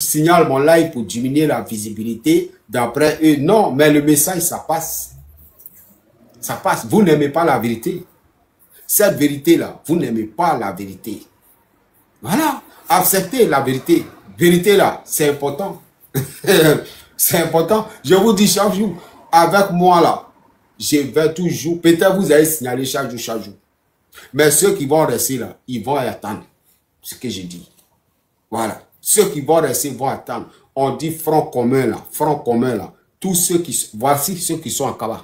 signale mon live pour diminuer la visibilité. D'après eux, non, mais le message, ça passe. Ça passe. Vous n'aimez pas la vérité. Cette vérité-là, vous n'aimez pas la vérité. Voilà. Acceptez la vérité. Vérité là, c'est important. C'est important. Je vous dis chaque jour, avec moi là, je vais toujours, peut-être vous allez signaler chaque jour. Mais ceux qui vont rester là, ils vont attendre ce que je dis. Voilà. Ceux qui vont rester vont attendre. On dit front commun là, front commun là. Tous ceux qui, voici ceux qui sont en Kaba.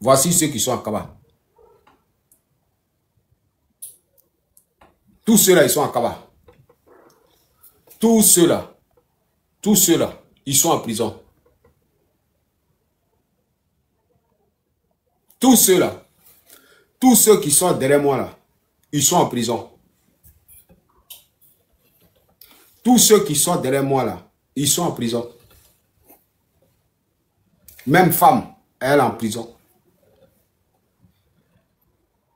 Voici ceux qui sont en Kaba. Tous ceux-là, ils sont en Kaba. Tous ceux-là, ils sont en prison. Tous ceux-là, tous ceux qui sont derrière moi là, ils sont en prison. Tous ceux qui sont derrière moi là, ils sont en prison. Même femme, elle est en prison.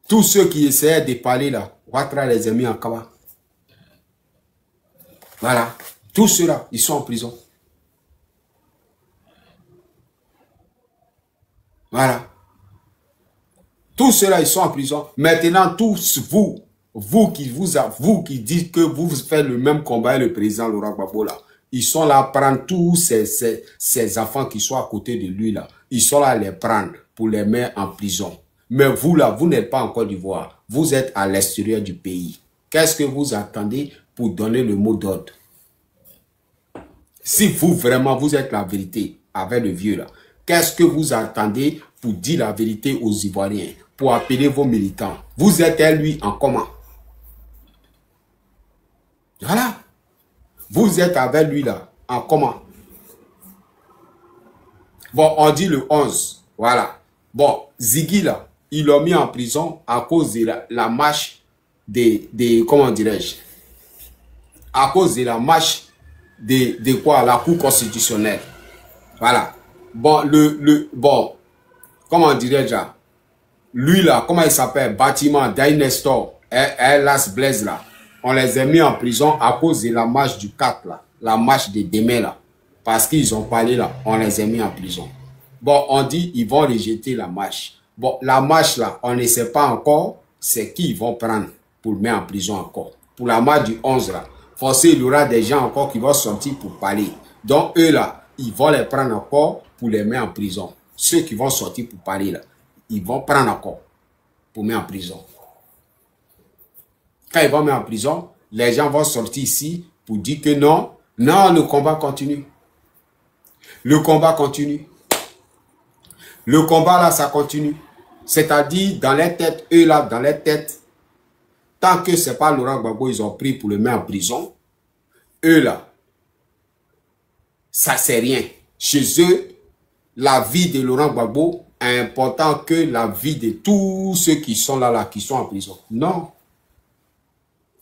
Tous ceux qui essaient de parler là, Ouattara les a mis en Kaba. Voilà. Tous ceux-là, ils sont en prison. Voilà. Tous ceux-là, ils sont en prison. Maintenant, tous vous qui dites que vous faites le même combat avec le président Laurent Gbagbo là, ils sont là à prendre tous ces enfants qui sont à côté de lui là. Ils sont là à les prendre pour les mettre en prison. Mais vous là, vous n'êtes pas en Côte d'Ivoire. Vous êtes à l'extérieur du pays. Qu'est-ce que vous attendez pour donner le mot d'ordre? Si vous vraiment, vous êtes la vérité avec le vieux là, qu'est-ce que vous attendez pour dire la vérité aux Ivoiriens, pour appeler vos militants? Vous êtes à lui en comment? Voilà. Vous êtes avec lui là, en comment? Bon, on dit le 11. Voilà. Bon, Ziggy là, ils l'ont mis en prison à cause de la marche des comment dirais-je? À cause de la marche de quoi? La Cour constitutionnelle. Voilà. Bon, bon, comment dirais-je là? Lui là, comment il s'appelle? Bâtiment, Dainestor, Las Blaise là. On les a mis en prison à cause de la marche du 4 là. La marche de demain là. Parce qu'ils ont parlé là, on les a mis en prison. Bon, on dit ils vont rejeter la marche. Bon, la marche là, on ne sait pas encore c'est qui ils vont prendre pour le mettre en prison encore. Pour la marche du 11 là, forcément il y aura des gens encore qui vont sortir pour parler. Donc eux là, ils vont les prendre encore pour les mettre en prison. Ceux qui vont sortir pour parler là, ils vont prendre encore pour mettre en prison. Quand ils vont mettre en prison, les gens vont sortir ici pour dire que non, non, le combat continue. Le combat continue. Le combat là, ça continue. C'est-à-dire, dans les têtes, eux là, dans les têtes, tant que c'est pas Laurent Gbagbo, ils ont pris pour le mettre en prison, eux là, ça c'est rien. Chez eux, la vie de Laurent Gbagbo est importante que la vie de tous ceux qui sont là, qui sont en prison. Non.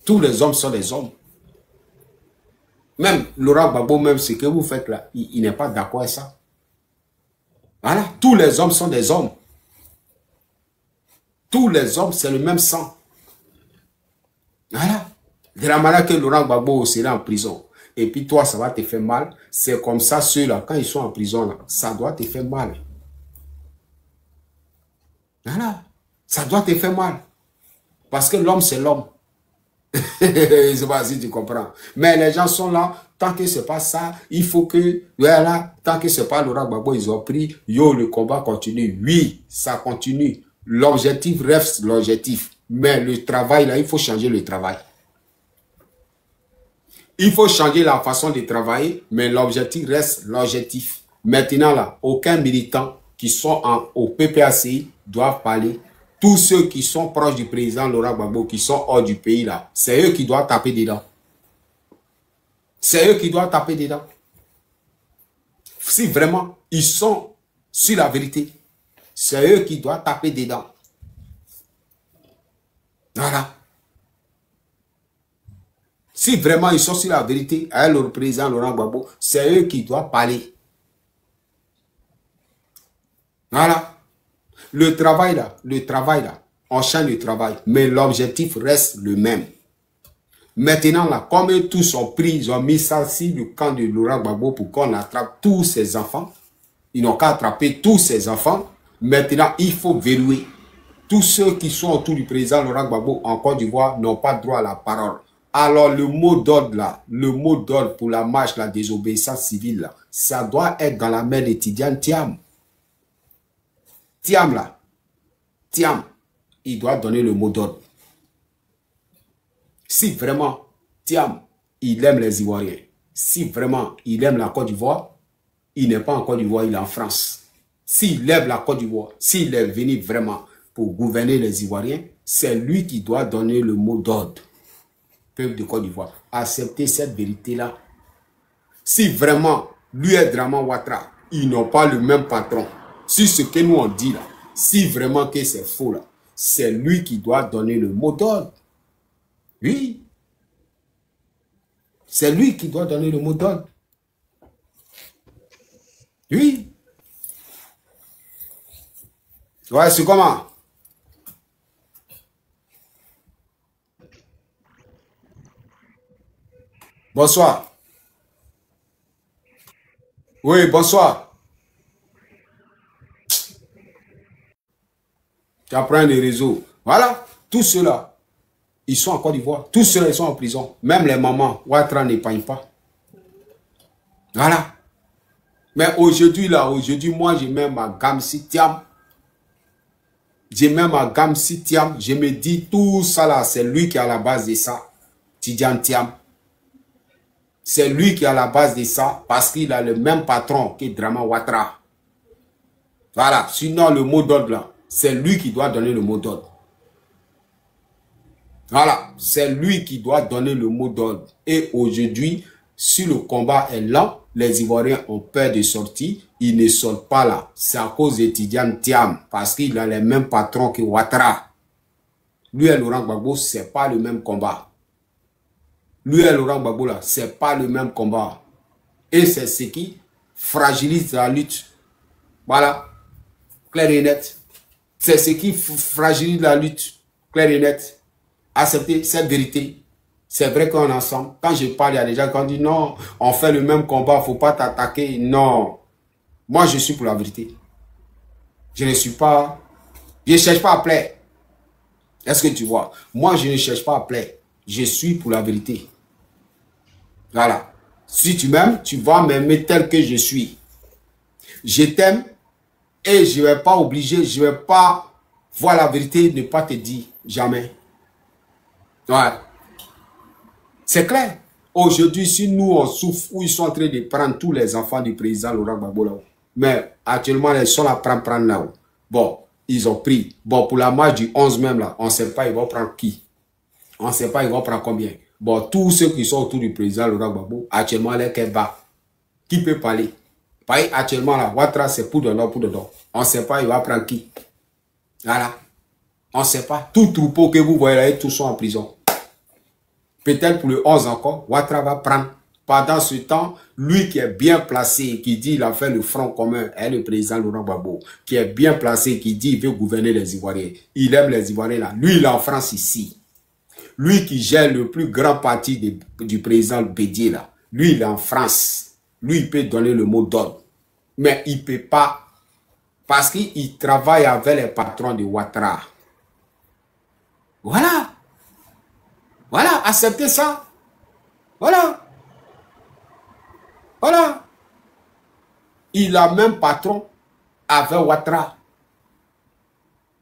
Tous les hommes sont des hommes. Même Laurent Gbagbo, même ce que vous faites là, il n'est pas d'accord avec ça. Voilà. Tous les hommes sont des hommes. Tous les hommes, c'est le même sang. Voilà. De la manière que Laurent Gbagbo sera en prison. Et puis toi, ça va te faire mal. C'est comme ça, ceux-là, quand ils sont en prison, là, ça doit te faire mal. Voilà. Ça doit te faire mal. Parce que l'homme, c'est l'homme. Je sais pas si tu comprends. Mais les gens sont là, tant que c'est pas ça, il faut que, voilà, tant que c'est pas Laurent Gbagbo, ils ont pris, yo, le combat continue. Oui, ça continue. L'objectif reste l'objectif. Mais le travail, là, il faut changer le travail. Il faut changer la façon de travailler, mais l'objectif reste l'objectif. Maintenant, là, aucun militant qui sont au PPACI doivent parler. Tous ceux qui sont proches du président Laurent Gbagbo, qui sont hors du pays, là, c'est eux qui doivent taper dedans. C'est eux qui doivent taper dedans. Si vraiment, ils sont sur la vérité, c'est eux qui doivent taper dedans. Voilà. Si vraiment ils sont sur la vérité, avec le président Laurent Gbagbo, c'est eux qui doivent parler. Voilà. Le travail là, on change le travail, mais l'objectif reste le même. Maintenant, là, comme eux tous ont pris, ils ont mis ça sur le camp de Laurent Gbagbo pour qu'on attrape tous ses enfants. Ils n'ont qu'à attraper tous ses enfants. Maintenant, il faut verrouiller. Tous ceux qui sont autour du président Laurent Gbagbo en Côte d'Ivoire n'ont pas droit à la parole. Alors, le mot d'ordre là, le mot d'ordre pour la marche, la désobéissance civile là, ça doit être dans la main de Tidiane Thiam. Thiam là, Thiam, il doit donner le mot d'ordre. Si vraiment Thiam, il aime les Ivoiriens, si vraiment il aime la Côte d'Ivoire, il n'est pas en Côte d'Ivoire, il est en France. S'il aime la Côte d'Ivoire, s'il est venu vraiment pour gouverner les Ivoiriens, c'est lui qui doit donner le mot d'ordre. Peuple de Côte d'Ivoire, acceptez cette vérité-là. Si vraiment, lui et Draman Ouattara, ils n'ont pas le même patron, sur ce que nous on dit là, si vraiment que c'est faux là, c'est lui qui doit donner le mot d'ordre. Oui. C'est lui qui doit donner le mot d'ordre. Oui. Ouais, c'est comment? Bonsoir. Oui, bonsoir. Tu apprends les réseaux. Voilà, tous ceux-là, ils sont en Côte d'Ivoire. Tous ceux-là, ils sont en prison. Même les mamans, Ouattara n'épargne pas. Voilà. Mais aujourd'hui, là, aujourd'hui, moi, j'ai même ma gamme Thiam. J'ai même ma gamme Thiam. Je me dis, tout ça là, c'est lui qui est à la base de ça. Tidiane Thiam. C'est lui qui est à la base de ça parce qu'il a le même patron que Draman Ouattara. Voilà. Sinon, le mot d'ordre là, c'est lui qui doit donner le mot d'ordre. Voilà. C'est lui qui doit donner le mot d'ordre. Et aujourd'hui, si le combat est lent, les Ivoiriens ont peur de sortir. Ils ne sortent pas là. C'est à cause de Tidiane Thiam. Parce qu'il a les mêmes patrons que Ouattara. Lui et Laurent Gbagbo, ce n'est pas le même combat. Lui et Laurent Gbagbo là, ce n'est pas le même combat. Et c'est ce qui fragilise la lutte. Voilà. Clair et net. C'est ce qui fragilise la lutte. Clair et net. Accepter cette vérité. C'est vrai qu'on est ensemble. Quand je parle, il y a des gens qui ont dit non, on fait le même combat, il ne faut pas t'attaquer. Non. Moi, je suis pour la vérité. Je ne suis pas... Je ne cherche pas à plaire. Est-ce que tu vois? Moi, je ne cherche pas à plaire. Je suis pour la vérité. Voilà. Si tu m'aimes, tu vas m'aimer tel que je suis. Je t'aime et je ne vais pas obliger, je ne vais pas voir la vérité, ne pas te dire jamais. Ouais. C'est clair. Aujourd'hui, si nous on souffre, où ils sont en train de prendre tous les enfants du président Laurent Gbagbo là-haut. Mais actuellement, ils sont là prendre là-haut. Bon, ils ont pris. Bon, pour la marche du 11 même là, on ne sait pas ils vont prendre qui. On ne sait pas ils vont prendre combien. Bon, tous ceux qui sont autour du président Laurent Gbagbo, actuellement, les Keba, qui peut parler? Pareil, actuellement là, Ouattara, c'est pour dedans. On ne sait pas il va prendre qui. Voilà. On ne sait pas. Tout troupeau que vous voyez là, tous sont en prison. Peut-être pour le 11 encore, Ouattara va prendre. Pendant ce temps, lui qui est bien placé, qui dit il a fait le front commun, est le président Laurent Gbagbo, qui est bien placé, qui dit il veut gouverner les Ivoiriens. Il aime les Ivoiriens là. Lui, il est en France ici. Lui qui gère le plus grand parti du président Bédier là. Lui, il est en France. Lui, il peut donner le mot d'ordre. Mais il ne peut pas. Parce qu'il travaille avec les patrons de Ouattara. Voilà. Voilà, acceptez ça. Voilà. Voilà. Il a même patron avec Ouattara.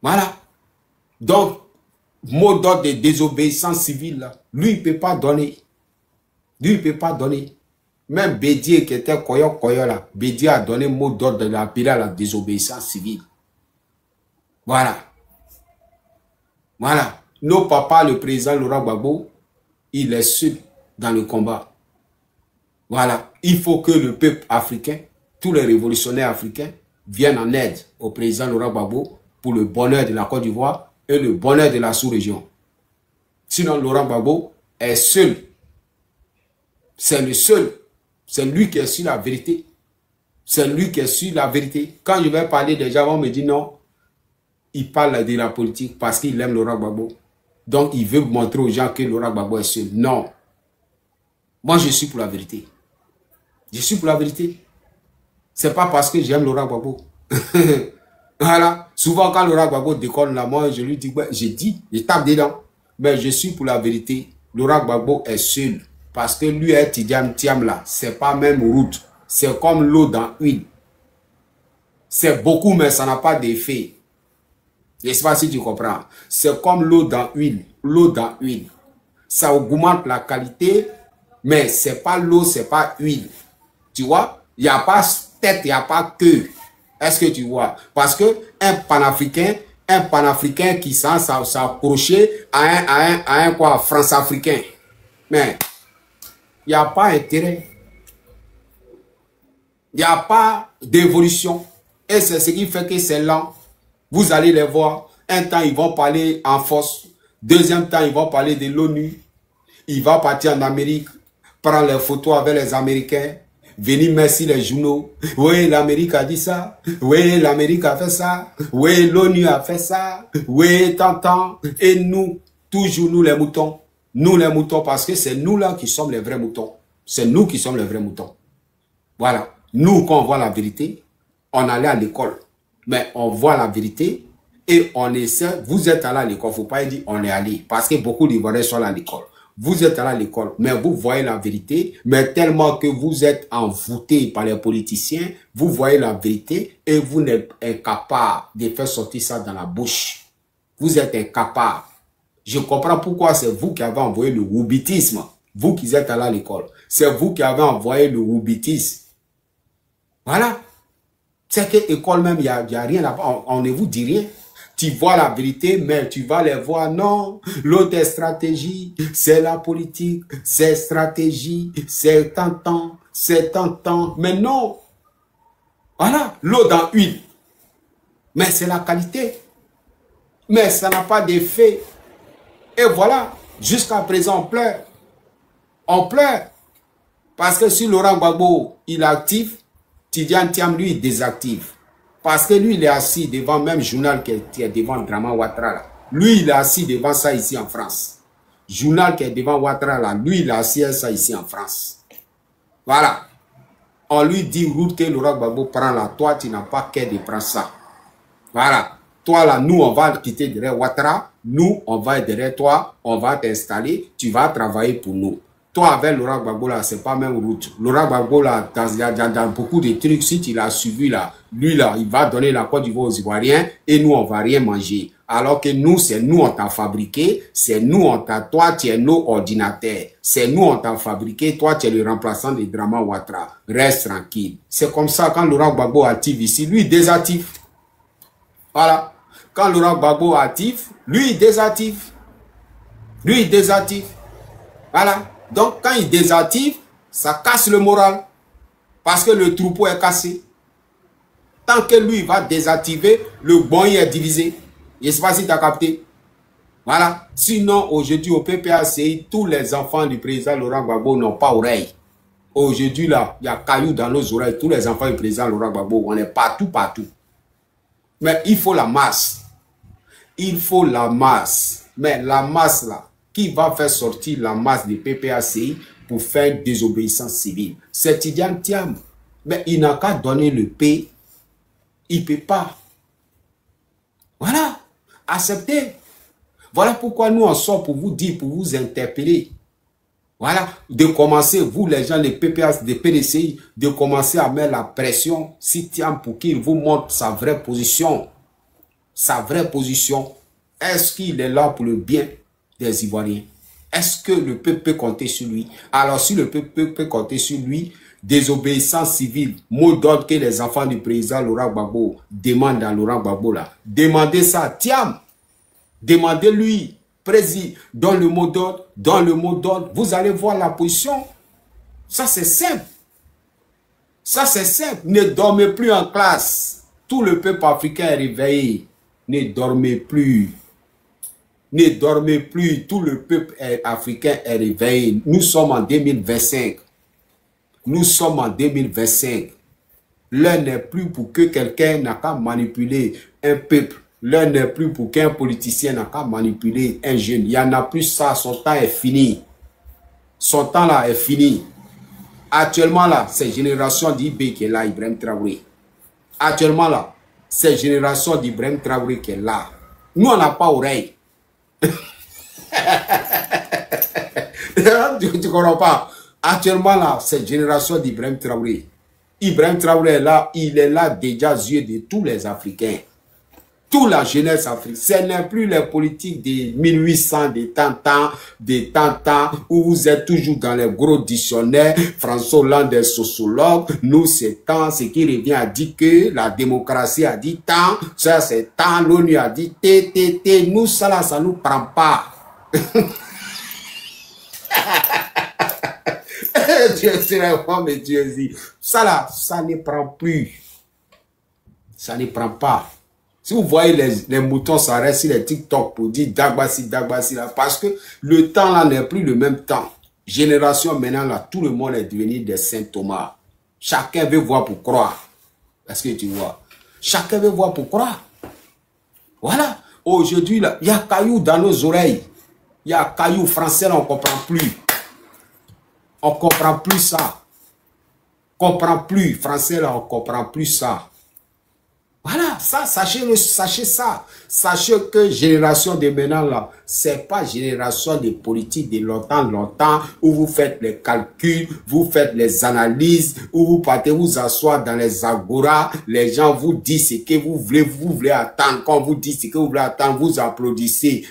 Voilà. Donc, mot d'ordre de désobéissance civile, là, lui, il ne peut pas donner. Lui, il ne peut pas donner. Même Bédier qui était Koyo là, Bédier a donné mot d'ordre de l'appeler à la désobéissance civile. Voilà. Voilà. Nos papas, le président Laurent Gbagbo, il est seul dans le combat. Voilà. Il faut que le peuple africain, tous les révolutionnaires africains, viennent en aide au président Laurent Gbagbo pour le bonheur de la Côte d'Ivoire et le bonheur de la sous-région. Sinon, Laurent Gbagbo est seul. C'est le seul. C'est lui qui est sur la vérité. C'est lui qui est sur la vérité. Quand je vais parler, des gens vont me dire non. Il parle de la politique parce qu'il aime Laurent Gbagbo. Donc, il veut montrer aux gens que Laurent Gbagbo est seul. Non. Moi, je suis pour la vérité. Je suis pour la vérité. C'est pas parce que j'aime Laurent Gbagbo. Voilà. Souvent, quand Laurent Gbagbo décolle là, moi, je lui dis, ouais, je tape dedans. Mais je suis pour la vérité. Laurent Gbagbo est seul. Parce que lui est Tidiane Thiam là. C'est pas même route. C'est comme l'eau dans l'huile. C'est beaucoup, mais ça n'a pas d'effet. Je ne sais pas si tu comprends. C'est comme l'eau dans l'huile. L'eau dans l'huile. Ça augmente la qualité, mais c'est pas l'eau, c'est pas huile. Tu vois? Il n'y a pas tête, il n'y a pas queue. Est-ce que tu vois? Parce que un panafricain qui sent s'accrocher à un quoi, France-africain. Mais il n'y a pas intérêt. Il n'y a pas d'évolution. Et c'est ce qui fait que c'est lent. Vous allez les voir. Un temps, ils vont parler en force. Deuxième temps, ils vont parler de l'ONU. Il va partir en Amérique, prendre les photos avec les Américains. Venir merci les journaux. Oui, l'Amérique a dit ça. Oui, l'Amérique a fait ça. Oui, l'ONU a fait ça. Oui, tant. Et nous, toujours nous les moutons. Nous les moutons, parce que c'est nous là qui sommes les vrais moutons. C'est nous qui sommes les vrais moutons. Voilà. Nous, quand on voit la vérité, on allait à l'école. Mais on voit la vérité et on essaie. Vous êtes allé à l'école. Il ne faut pas dire on est allé. Parce que beaucoup d'Ivoiriens sont allés à l'école. Vous êtes allé à l'école, mais vous voyez la vérité, mais tellement que vous êtes envoûté par les politiciens, vous voyez la vérité et vous n'êtes incapable de faire sortir ça dans la bouche. Vous êtes incapable. Je comprends pourquoi c'est vous qui avez envoyé le woubitisme. Vous qui êtes allé à l'école. C'est vous qui avez envoyé le woubitisme. Voilà. C'est que l'école même, il n'y a rien là-bas. On ne vous dit rien. Tu vois la vérité, mais tu vas les voir. Non, l'autre stratégie, c'est la politique, c'est stratégie, c'est tentant, c'est tentant. Mais non. Voilà, l'eau dans l'huile. Mais c'est la qualité. Mais ça n'a pas d'effet. Et voilà, jusqu'à présent, on pleure. On pleure. Parce que si Laurent Gbagbo, il est actif, Tidiane Thiam, lui, il désactive. Parce que lui, il est assis devant le même journal qui est devant Draman Ouattara. Là. Lui, il est assis devant ça ici en France. Journal qui est devant Ouattara, là, lui, il est assis ça ici en France. Voilà. On lui dit, route que Laurent Gbagbo prend là, toi, tu n'as pas qu'à de prendre ça. Voilà. Toi, là, nous, on va quitter derrière Ouattara. Nous, on va être derrière toi. On va t'installer. Tu vas travailler pour nous. Toi, avec Laurent Gbagbo, là, c'est pas même route. Laurent Gbagbo, là, dans beaucoup de trucs, si tu l'as suivi, là, lui, là, il va donner la Côte d'Ivoire aux Ivoiriens et nous, on va rien manger. Alors que nous, c'est nous, on t'a fabriqué. C'est nous, on t'a, toi, tu es nos ordinateurs. C'est nous, on t'a fabriqué. Toi, tu es le remplaçant de Draman Ouattara. Reste tranquille. C'est comme ça, quand Laurent Gbagbo active ici, lui, il désactive. Voilà. Quand Laurent Gbagbo active, lui, il désactive. Lui, il désactive. Voilà. Donc, quand il désactive, ça casse le moral. Parce que le troupeau est cassé. Tant que lui va désactiver, le bon est divisé. Je ne sais pas si tu as capté. Voilà. Sinon, aujourd'hui, au PPACI, tous les enfants du président Laurent Gbagbo n'ont pas oreille. Aujourd'hui, là, il y a cailloux dans nos oreilles. Tous les enfants du président Laurent Gbagbo, on est partout, partout. Mais il faut la masse. Il faut la masse. Mais la masse, là, qui va faire sortir la masse des PPACI pour faire désobéissance civile? C'est Tidiane Thiam. Mais il n'a qu'à donner le paix. Il ne peut pas. Voilà. Acceptez. Voilà pourquoi nous, on sort pour vous dire, pour vous interpeller. Voilà. De commencer, vous, les gens, les PPACI, des PDCI, de commencer à mettre la pression si Thiam pour qu'il vous montre sa vraie position. Sa vraie position. Est-ce qu'il est là pour le bien des Ivoiriens? Est-ce que le peuple peut compter sur lui? Alors, si le peuple peut compter sur lui, désobéissance civile, mot d'ordre que les enfants du président Laurent Gbagbo demandent à Laurent Gbagbo là. Demandez ça à Thiam. Demandez-lui, président, dans le mot d'ordre, vous allez voir la position. Ça, c'est simple. Ça, c'est simple. Ne dormez plus en classe. Tout le peuple africain est réveillé. Ne dormez plus. Ne dormez plus. Tout le peuple africain est réveillé. Nous sommes en 2025. Nous sommes en 2025. L'heure n'est plus pour que quelqu'un n'a qu'à manipuler un peuple. L'heure n'est plus pour qu'un politicien n'a qu'à manipuler un jeune. Il n'y en a plus ça. Son temps est fini. Son temps là est fini. Actuellement là, c'est génération d'Ibé qui est là, Ibrahim Traoré. Actuellement là, c'est génération d'Ibrahim Traoré qui est là. Nous, on n'a pas oreille. Tu comprends pas? Actuellement là, c'est génération d'Ibrahim Traoré. Ibrahim Traoré est là, il est là déjà aux yeux de tous les Africains. Toute la jeunesse africaine. Ce n'est plus les politiques des 1800, des tantans, où vous êtes toujours dans les gros dictionnaires. François Hollande est sociologue. Nous, c'est tant. Ce qui revient à dire que la démocratie a dit tant. Ça, c'est tant. L'ONU a dit t. Nous, ça là, ça nous prend pas. Dieu serait fort, mais Dieu dit. Ça là, ça ne prend plus. Ça ne prend pas. Si vous voyez les moutons s'arrêtent sur les TikTok pour dire Dagbassi, là, parce que le temps là n'est plus le même temps. Génération maintenant là, tout le monde est devenu des Saint Thomas. Chacun veut voir pour croire. Est-ce que tu vois? Chacun veut voir pour croire. Voilà. Aujourd'hui là, il y a cailloux dans nos oreilles. Il y a cailloux français là, on ne comprend plus. On ne comprend plus ça. On ne comprend plus. Français là, on ne comprend plus ça. Voilà, ça, sachez ça. Sachez que génération de maintenant là, c'est pas génération de politique de longtemps, où vous faites les calculs, vous faites les analyses, où vous partez vous asseoir dans les agora, les gens vous disent ce que vous voulez attendre. Quand vous dites ce que vous voulez attendre, vous applaudissez.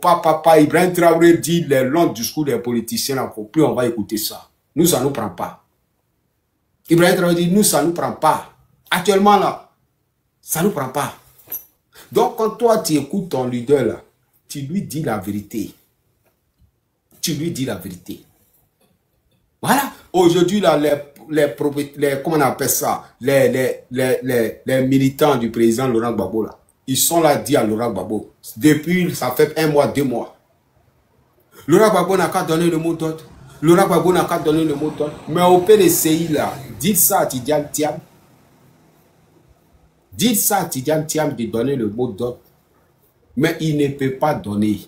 Papa, Ibrahim Traoré dit les longs discours des politiciens, là, plus on va écouter ça. Nous, ça nous prend pas. Ibrahim Traoré dit, nous, ça nous prend pas. Actuellement là, ça ne nous prend pas. Donc, quand toi, tu écoutes ton leader, là, tu lui dis la vérité. Tu lui dis la vérité. Voilà. Aujourd'hui, là, comment on appelle ça? Les militants du président Laurent Gbagbo, là, ils sont là, dit à Laurent Gbagbo. Depuis, ça fait 1 mois, 2 mois. Laurent Gbagbo n'a qu'à donner le mot d'ordre. Laurent Gbagbo n'a qu'à donner le mot d'ordre. Mais au PDCI, là, dites ça à Tidiane Thiam. Dites ça à Tidiane Thiam de donner le mot d'ordre. Mais il ne peut pas donner.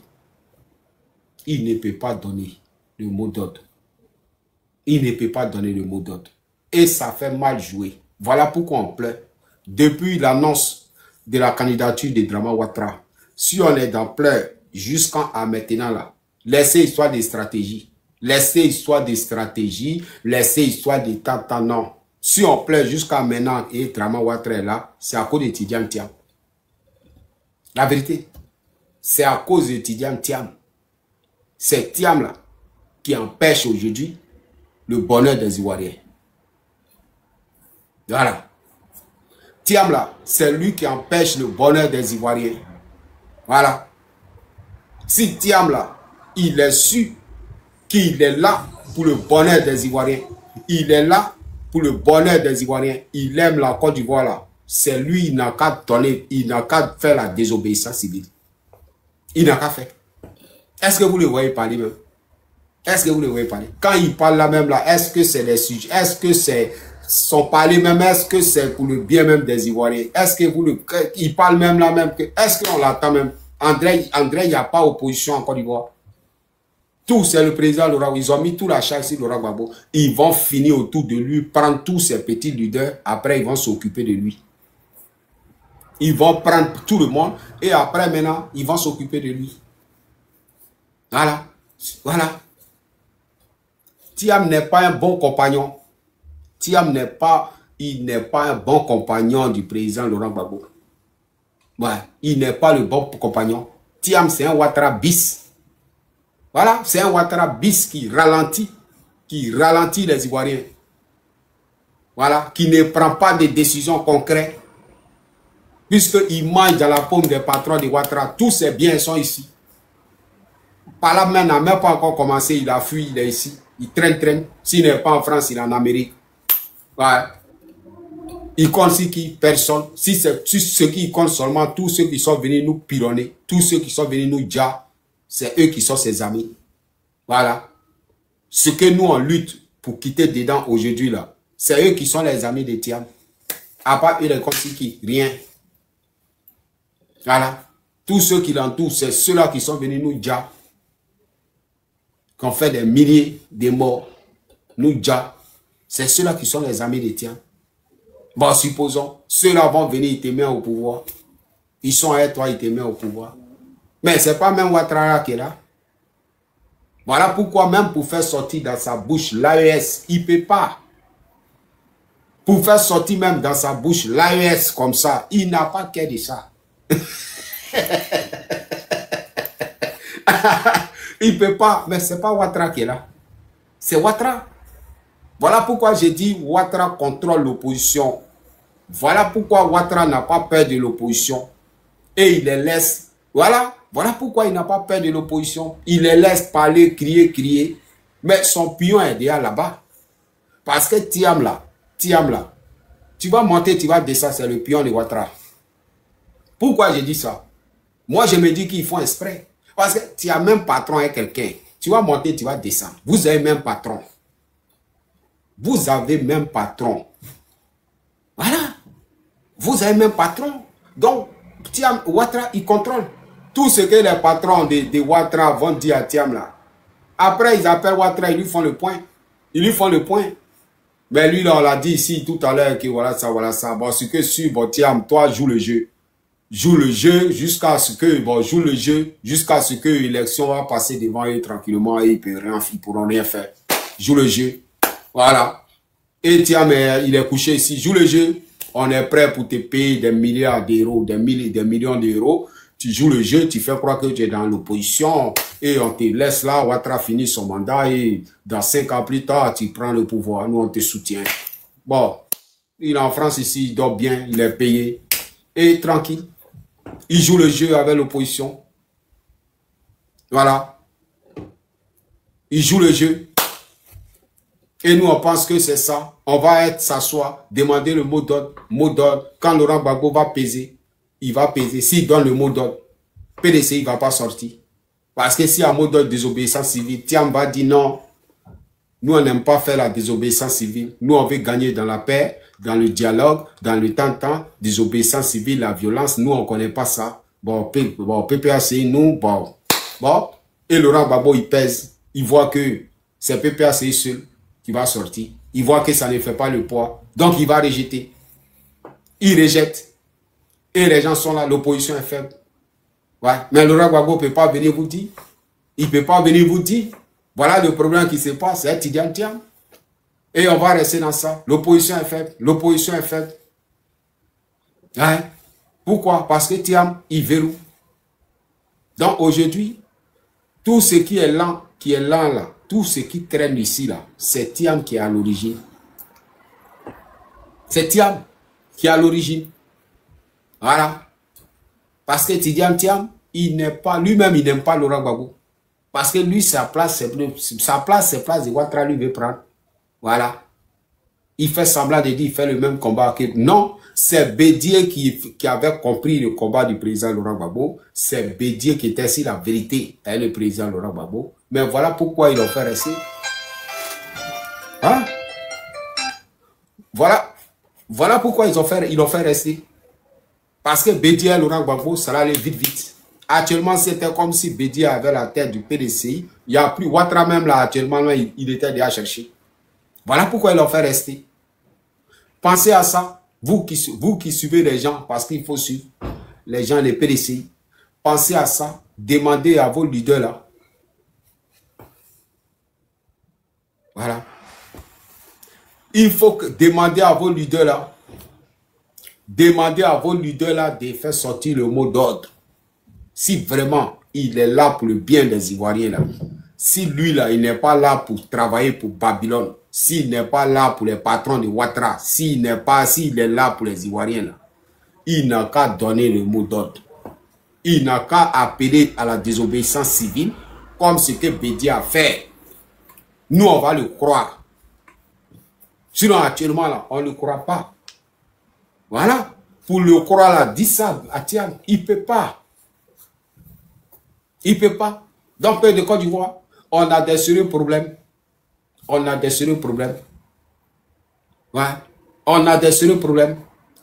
Il ne peut pas donner le mot d'ordre. Il ne peut pas donner le mot d'ordre. Et ça fait mal jouer. Voilà pourquoi on pleure. Depuis l'annonce de la candidature de Dramane Ouattara, si on est dans pleurs jusqu'à maintenant là, laissez histoire de stratégie. Laissez histoire de stratégie. Laissez histoire de tant non. Si on pleure jusqu'à maintenant et Dramane Ouattara est là, c'est à cause de Tidiane Thiam. La vérité, c'est à cause de Tidiane Thiam. C'est Thiam là qui empêche aujourd'hui le bonheur des Ivoiriens. Voilà. Thiam là, c'est lui qui empêche le bonheur des Ivoiriens. Voilà. Si Thiam là, il est su qu'il est là pour le bonheur des Ivoiriens, il est là pour le bonheur des Ivoiriens, il aime la Côte d'Ivoire là. C'est lui, il n'a qu'à donner, il n'a qu'à faire la désobéissance civile. Il n'a qu'à faire. Est-ce que vous le voyez parler même? Est-ce que vous le voyez parler? Quand il parle là même là, est-ce que c'est les sujets? Est-ce que c'est son parler même? Est-ce que c'est pour le bien même des Ivoiriens? Est-ce que vous le... Il parle même là même que... Est-ce qu'on l'attend même? André, il n'y a pas opposition en Côte d'Ivoire. Tout, c'est le président Laurent. Ils ont mis tout la charge sur Laurent Gbagbo. Ils vont finir autour de lui, prendre tous ces petits leaders. Après, ils vont s'occuper de lui. Ils vont prendre tout le monde. Et après, maintenant, ils vont s'occuper de lui. Voilà. Voilà. Thiam n'est pas un bon compagnon. Thiam n'est pas... Il n'est pas un bon compagnon du président Laurent Gbagbo. Ouais. Il n'est pas le bon compagnon. Thiam, c'est un Ouattara bis. Voilà, c'est un Ouattara bis qui ralentit les Ivoiriens. Voilà, qui ne prend pas de décisions concrètes. Puisqu'il mange dans la paume des patrons de Ouattara. Tous ses biens sont ici. Par là même, n'a même pas encore commencé, il a fui, il est ici. Il traîne. S'il n'est pas en France, il est en Amérique. Ouais. Il compte sur qui? Personne. Si c'est ceux qui comptent seulement, tous ceux qui sont venus nous pironner, tous ceux qui sont venus nous dire, c'est eux qui sont ses amis. Voilà. Ce que nous, on lutte pour quitter dedans aujourd'hui, là, c'est eux qui sont les amis de Thiam. À part eux, les comptes sur qui? Rien. Voilà. Tous ceux qui l'entourent, c'est ceux-là qui sont venus nous dire qu'on fait des milliers de morts. Nous dire, c'est ceux-là qui sont les amis de Tiam. Bon, supposons, ceux-là vont venir, ils te mettent au pouvoir. Ils sont avec toi, ils te mettent au pouvoir. Mais ce n'est pas même Ouattara qui est là. Voilà pourquoi même pour faire sortir dans sa bouche l'AES, il ne peut pas. Pour faire sortir même dans sa bouche l'AES comme ça, il n'a pas qu'à de ça. Il ne peut pas, mais ce n'est pas Ouattara qui est là. C'est Ouattara. Voilà pourquoi j'ai dit Ouattara contrôle l'opposition. Voilà pourquoi Ouattara n'a pas peur de l'opposition. Et il les laisse. Voilà pourquoi il n'a pas peur de l'opposition. Il les laisse parler, crier, crier. Mais son pion est déjà là-bas. Parce que Tiam là, tu vas monter, tu vas descendre, c'est le pion de Ouattara. Pourquoi j'ai dit ça? Moi, je me dis qu'ils font exprès. Parce que tu as même patron avec quelqu'un. Tu vas monter, tu vas descendre. Vous avez même patron. Vous avez même patron. Voilà. Vous avez même patron. Donc, Tiam, Ouattara, il contrôle. Tout ce que les patrons de Ouattara vont dire à Tiam là. Après, ils appellent Ouattara, ils lui font le point. Ils lui font le point. Mais lui, là, on l'a dit ici tout à l'heure que voilà ça, voilà ça. Bon, ce que sur, bon, Tiam, toi, joue le jeu. Joue le jeu jusqu'à ce que, bon, joue le jeu jusqu'à ce que l'élection va passer devant eux tranquillement et ils pourront rien faire. Joue le jeu. Voilà. Et Tiam, il est couché ici. Joue le jeu. On est prêt pour te payer des milliards d'euros, des millions d'euros. Tu joues le jeu, tu fais croire que tu es dans l'opposition et on te laisse là, Ouattara finit son mandat et dans 5 ans plus tard, tu prends le pouvoir. Nous, on te soutient. Bon, il est en France ici, il dort bien, il est payé et tranquille. Il joue le jeu avec l'opposition. Voilà. Il joue le jeu. Et nous, on pense que c'est ça. On va s'asseoir, demander le mot d'ordre. Mot d'ordre. Quand Laurent Gbagbo va peser, il va peser. S'il donne le mot d'ordre, PDC, il ne va pas sortir. Parce que s'il y a un mot d'ordre désobéissance civile, Tiam va dire non. Nous, on n'aime pas faire la désobéissance civile. Nous, on veut gagner dans la paix, dans le dialogue, dans le temps, désobéissance civile, la violence. Nous, on ne connaît pas ça. Bon, PPAC, nous, bon. Et Laurent Gbagbo, il pèse. Il voit que c'est PPAC seul qui va sortir. Il voit que ça ne fait pas le poids. Donc, il va rejeter. Il rejette. Et les gens sont là, l'opposition est faible. Ouais. Mais Laurent Gbagbo ne peut pas venir vous dire. Il ne peut pas venir vous dire. Voilà le problème qui se passe, c'est Tidiane Tiam. Et on va rester dans ça. L'opposition est faible. L'opposition est faible. Ouais. Pourquoi? Parce que Tiam, il verrouille. Donc aujourd'hui, tout ce qui est lent là, tout ce qui traîne ici là, c'est Tiam qui est à l'origine. C'est Tiam qui est à l'origine. Voilà. Parce que Tidiane Tiam, il n'est pas, lui-même, il n'aime pas Laurent Gbagbo. Parce que lui, sa place, c'est place de Ouattara, lui veut prendre. Voilà. Il fait semblant de dire, il fait le même combat que... Non, c'est Bédier qui avait compris le combat du président Laurent Gbagbo. C'est Bédier qui était sur la vérité avec le président Laurent Gbagbo. Mais voilà pourquoi ils l'ont fait rester. Hein? Voilà pourquoi ils l'ont fait rester. Parce que Bédier et Laurent Gbagbo, ça allait vite. Actuellement, c'était comme si Bédier avait la tête du PDCI. Il n'y a plus Ouattara même là, actuellement, là, il était déjà cherché. Voilà pourquoi ils l'ont fait rester. Pensez à ça. Vous qui suivez les gens, parce qu'il faut suivre les gens, les PDCI. Pensez à ça. Demandez à vos leaders là. Voilà. Il faut demander à vos leaders là. Demandez à vos leaders là de faire sortir le mot d'ordre. Si vraiment il est là pour le bien des Ivoiriens là. Si lui là, il n'est pas là pour travailler pour Babylone. S'il n'est pas là pour les patrons de Ouattara. S'il est là pour les Ivoiriens là. Il n'a qu'à donner le mot d'ordre. Il n'a qu'à appeler à la désobéissance civile. Comme ce que Bédier a fait. Nous on va le croire. Sinon actuellement là, on ne le croit pas. Voilà. Pour le croire là, dit ça à Tiam, il ne peut pas. Il ne peut pas. Dans le pays de Côte d'Ivoire, on a des sérieux problèmes. On a des sérieux problèmes. Ouais. On a des sérieux problèmes.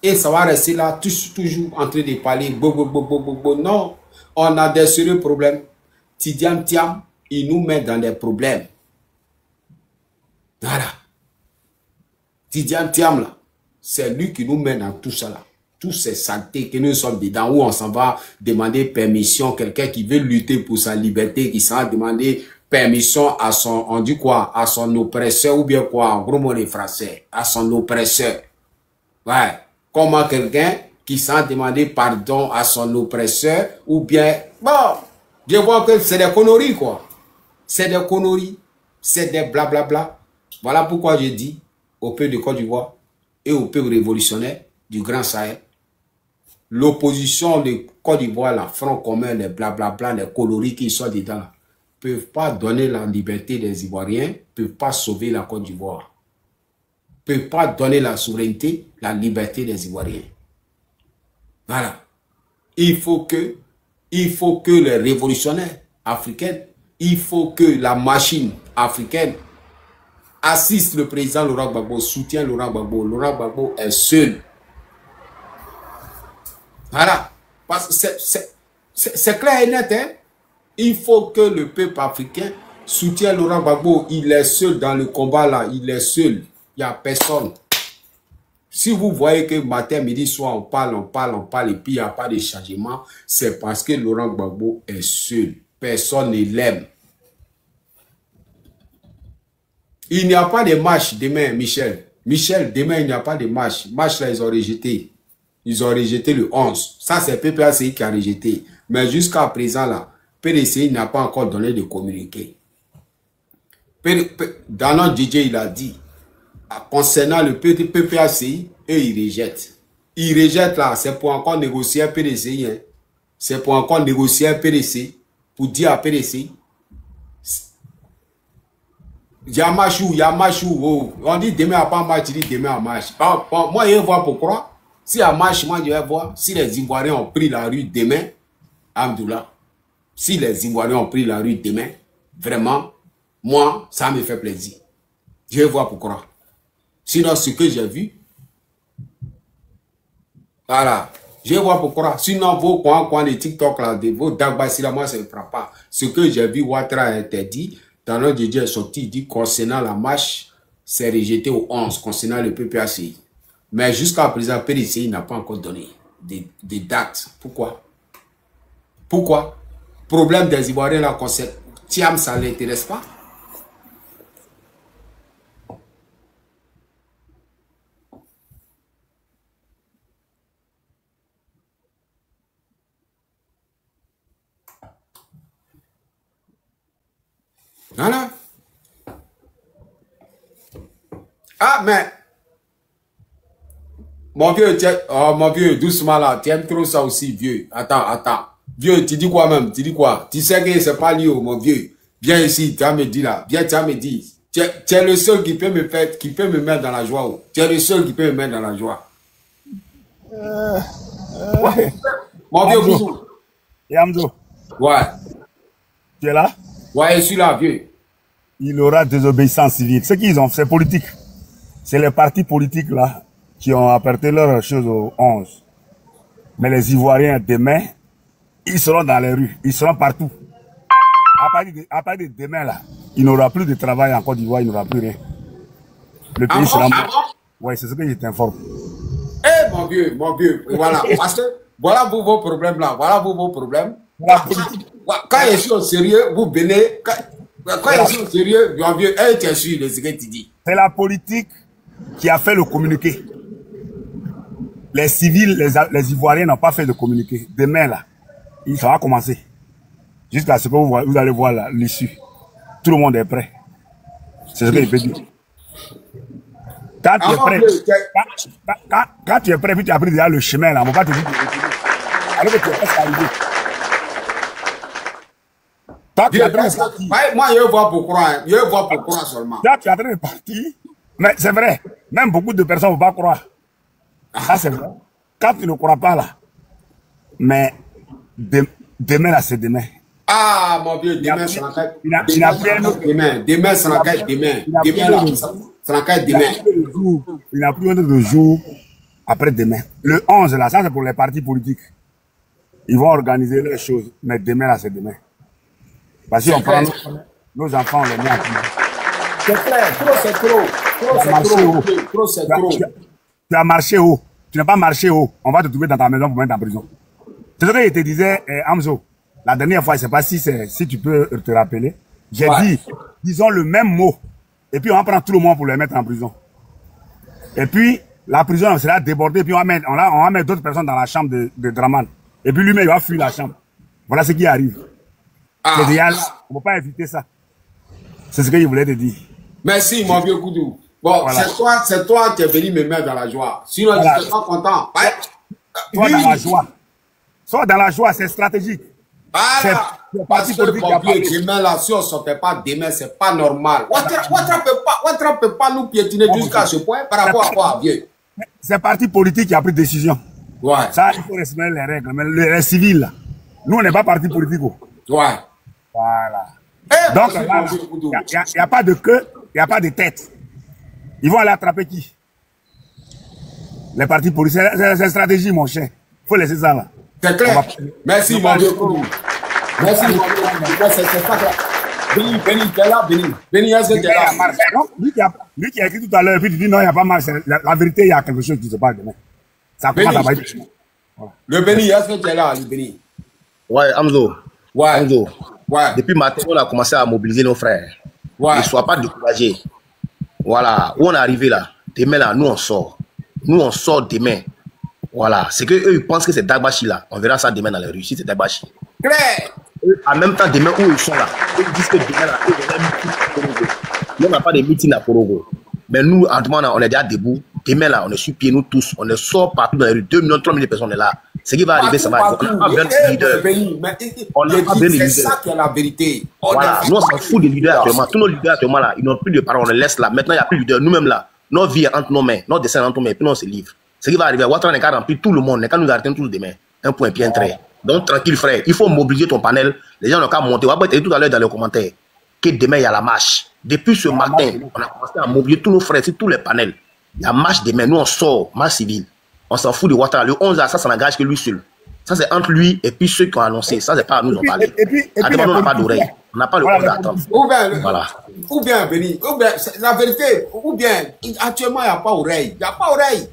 Et ça va rester là, toujours en train de parler. Non, on a des sérieux problèmes. Tidiane Thiam, il nous met dans des problèmes. Voilà. Tidiane Thiam, là, c'est lui qui nous met dans tout ça, là. Toutes ces saletés que nous sommes dedans, où on s'en va demander permission, quelqu'un qui veut lutter pour sa liberté, qui s'en va demander permission à son, on dit quoi, à son oppresseur, ou bien quoi, en gros mot les français, à son oppresseur. Ouais. Comment quelqu'un qui s'en demandé pardon à son oppresseur, ou bien, bon, je vois que c'est des conneries, quoi. C'est des conneries, c'est des blablabla. Voilà pourquoi je dis au peuple de Côte d'Ivoire et au peuple révolutionnaire du Grand Sahel, l'opposition de Côte d'Ivoire, la Front commun, les blablabla, les coloris qui sont dedans, ne peuvent pas donner la liberté des Ivoiriens, ne peuvent pas sauver la Côte d'Ivoire. Ne peuvent pas donner la souveraineté, la liberté des Ivoiriens. Voilà. Il faut que les révolutionnaires africains, il faut que la machine africaine assiste le président Laurent Gbagbo, soutient Laurent Gbagbo. Laurent Gbagbo est seul. Voilà. Parce que c'est clair et net, hein? Il faut que le peuple africain soutienne Laurent Gbagbo. Il est seul dans le combat là. Il est seul. Il n'y a personne. Si vous voyez que matin, midi, soir, on parle, et puis il n'y a pas de changement, c'est parce que Laurent Gbagbo est seul. Personne ne l'aime. Il n'y a pas de marche demain, Michel. Michel, demain, il n'y a pas de marche. Marche là, ils ont rejeté. Ils ont rejeté le 11. Ça, c'est PPACI qui a rejeté. Mais jusqu'à présent, là, PDCI n'a pas encore donné de communiqué. Dans notre DJ, il a dit, concernant le PPACI, eux, ils rejettent. Ils rejettent là, c'est pour encore négocier un PDCI. Hein. C'est pour encore négocier un PDC. Pour dire à PDCI, Yamachou, oh. On dit demain à pas marche, tu dis demain à marche. Bon, moi, je vais voir pourquoi. Si à marche, moi, je vais voir. Si les Ivoiriens ont pris la rue demain, Abdoullah, si les Ivoiriens ont pris la rue demain, vraiment, moi, ça me fait plaisir. Je vais voir pourquoi. Sinon, ce que j'ai vu, voilà, je vais voir pourquoi. Sinon, vos coins de TikTok, là, vos Dagbassi, là, moi, ça ne me fera pas. Ce que j'ai vu, Ouattara a interdit. Dans notre DJ est sorti, il dit concernant la marche, c'est rejeté au 11, concernant le PPACI. Mais jusqu'à présent, PDCI n'a pas encore donné des dates. Pourquoi? Pourquoi? Problème des Ivoiriens, là, concernant Thiam, ça ne l'intéresse pas? Voilà. Ah, mais... Mon vieux, doucement là, tu aimes trop ça aussi, vieux. Attends. Vieux, tu dis quoi même? Tu dis quoi? Tu sais que c'est pas lié, mon vieux. Viens ici, tu vas me dire là. Viens, tu vas me dire. Tu es le seul qui peut me faire, qui peut me mettre dans la joie. Tu es le seul qui peut me mettre dans la joie. Ouais. Mon vieux, bonjour. Yamzo. Ouais. Tu es là? Ouais, je suis là, vieux. Il aura désobéissance civile. Ce qu'ils ont fait, c'est politique. C'est les partis politiques là qui ont apporté leurs choses au 11. Mais les Ivoiriens, demain, ils seront dans les rues. Ils seront partout. À partir de demain là, il n'aura plus de travail en Côte d'Ivoire, il n'aura plus rien. Le pays sera mort. Ouais, c'est ce que je t'informe. Eh, mon vieux, voilà. Parce que, voilà vos problèmes là. Voilà vos problèmes. Quand ils sont sérieux, vous venez. Quand ils sont sérieux, mon vieux, tu es sûr de ce que tu dis. C'est la politique qui a fait le communiqué. Les civils, les Ivoiriens n'ont pas fait de communiqué. Demain, là, ça va commencer. Jusqu'à ce que vous allez voir l'issue. Tout le monde est prêt. C'est ce que je peux dire. Quand tu es prêt, quand tu es prêt, puis tu as pris déjà le chemin, là, on ne va pas te dire de retourner. Alors que tu es presque arrivé. Toi, tu es en train de partir. Moi, je vais voir pourquoi. Je vais voir pourquoi seulement. Toi, tu es en train de partir. Mais c'est vrai. Même beaucoup de personnes ne vont pas croire. Ça, c'est vrai. Quand tu ne crois pas là, mais demain là, c'est demain. Ah, mon vieux, demain, c'est la quête. Demain, c'est la quête. Demain, c'est la quête. Demain. Il n'a plus un autre jour Après-demain. Le 11, là, ça c'est pour les partis politiques. Ils vont organiser les choses. Mais demain, là, c'est demain. Parce qu'on prend nos enfants, on les met en prison. C'est clair, trop c'est trop. Trop c'est trop. Tu as marché haut. Tu n'as pas marché haut. On va te trouver dans ta maison pour mettre en prison. C'est ce que je te disais, Hamzo. La dernière fois, je ne sais pas si tu peux te rappeler. J'ai dit, disons le même mot. Et puis on va prendre tout le monde pour les mettre en prison. Et puis, la prison sera débordée. Puis on va mettre d'autres personnes dans la chambre de Draman. Et puis lui-même, il va fuir la chambre. Voilà ce qui arrive. On ne peut pas éviter ça. C'est ce que je voulais te dire. Merci, mon vieux Koudou. Bon, voilà. C'est toi qui es venu me mettre dans la joie. Sinon, je ne suis pas content. Sois dans la joie. Sois dans la joie, c'est stratégique. Voilà. Parce que demain, là, si on ne sortait pas demain, ce n'est pas normal. Ouattara ne peut pas nous piétiner jusqu'à ce point par rapport à quoi, vieux. C'est le parti politique qui a pris décision. Ouais. Ça, il faut respecter les règles. Mais les civils, là, nous, on n'est pas parti politique. Ouais. Voilà. Donc, il n'y a pas de queue, il n'y a pas de tête. Ils vont aller attraper qui? Les partis politiques. C'est une stratégie, mon cher. Il faut laisser ça là. C'est clair. Merci, mon vieux Koudou. Merci, mon vieux Koudou. C'est ça. Béni, t'es là, Béni, est-ce que t'es là? Lui qui a écrit tout à l'heure, puis tu dis non, il n'y a pas marche. La vérité, il y a quelque chose qui se passe demain. Ça commence à être. Voilà. Le Béni, est-ce que tu es là, le Béni? Ouais, Hamzo. Ouais. Hamzo. Ouais. Depuis matin, on a commencé à mobiliser nos frères. Ouais. Ne sois pas découragé. Voilà. Où on est arrivé là, demain là, nous on sort. Nous on sort demain. Voilà. C'est que eux ils pensent que c'est Dagbashi là. On verra ça demain dans les rues. Si c'est Dagbashi. Claire. En même temps, demain où ils sont là, ils disent que demain là, ils ont un meeting à Porogo. Nous on n'a pas de meeting à Porogo. Mais nous, en tout cas, on est déjà debout. Demain là, on est sur pied, nous tous. On est sort partout dans les rues. 2 millions, 3 millions de personnes sont là. Ce qui va arriver, ça va arriver. On n'a pas besoin de leaders. On n'a pas besoin de leaders. C'est ça qui est la vérité. Voilà. Nous, on s'en fout des leaders actuellement. Tous nos leaders actuellement là, ils n'ont plus de parole. On les laisse là. Maintenant, il n'y a plus de leaders. Nous-mêmes là, nos vies entre nos mains, nos dessins entre nos mains, puis on se livre. Ce qui va arriver, Ouattara n'est qu'à remplir tout le monde, n'est qu'à nous arrêter tous demain. Un point bien trait. Donc, tranquille, frère. Il faut mobiliser ton panel. Les gens n'ont qu'à monter. On va te dire tout à l'heure dans les commentaires que demain, il y a la marche. Depuis ce matin, on a commencé à mobiliser tous nos frères sur tous les panels. La marche demain, nous, on sort, marche civile. On s'en fout de Ouattara. Le 11, ça n'engage que lui seul. Ça, c'est entre lui et puis ceux qui ont annoncé. Ça, c'est pas à nous en parler. Et puis, on n'a pas d'oreille. On n'a pas le droit d'attendre. Ou bien, Béni, ou bien, la vérité, ou bien, actuellement, il n'y a pas d'oreille. Il n'y a pas d'oreille.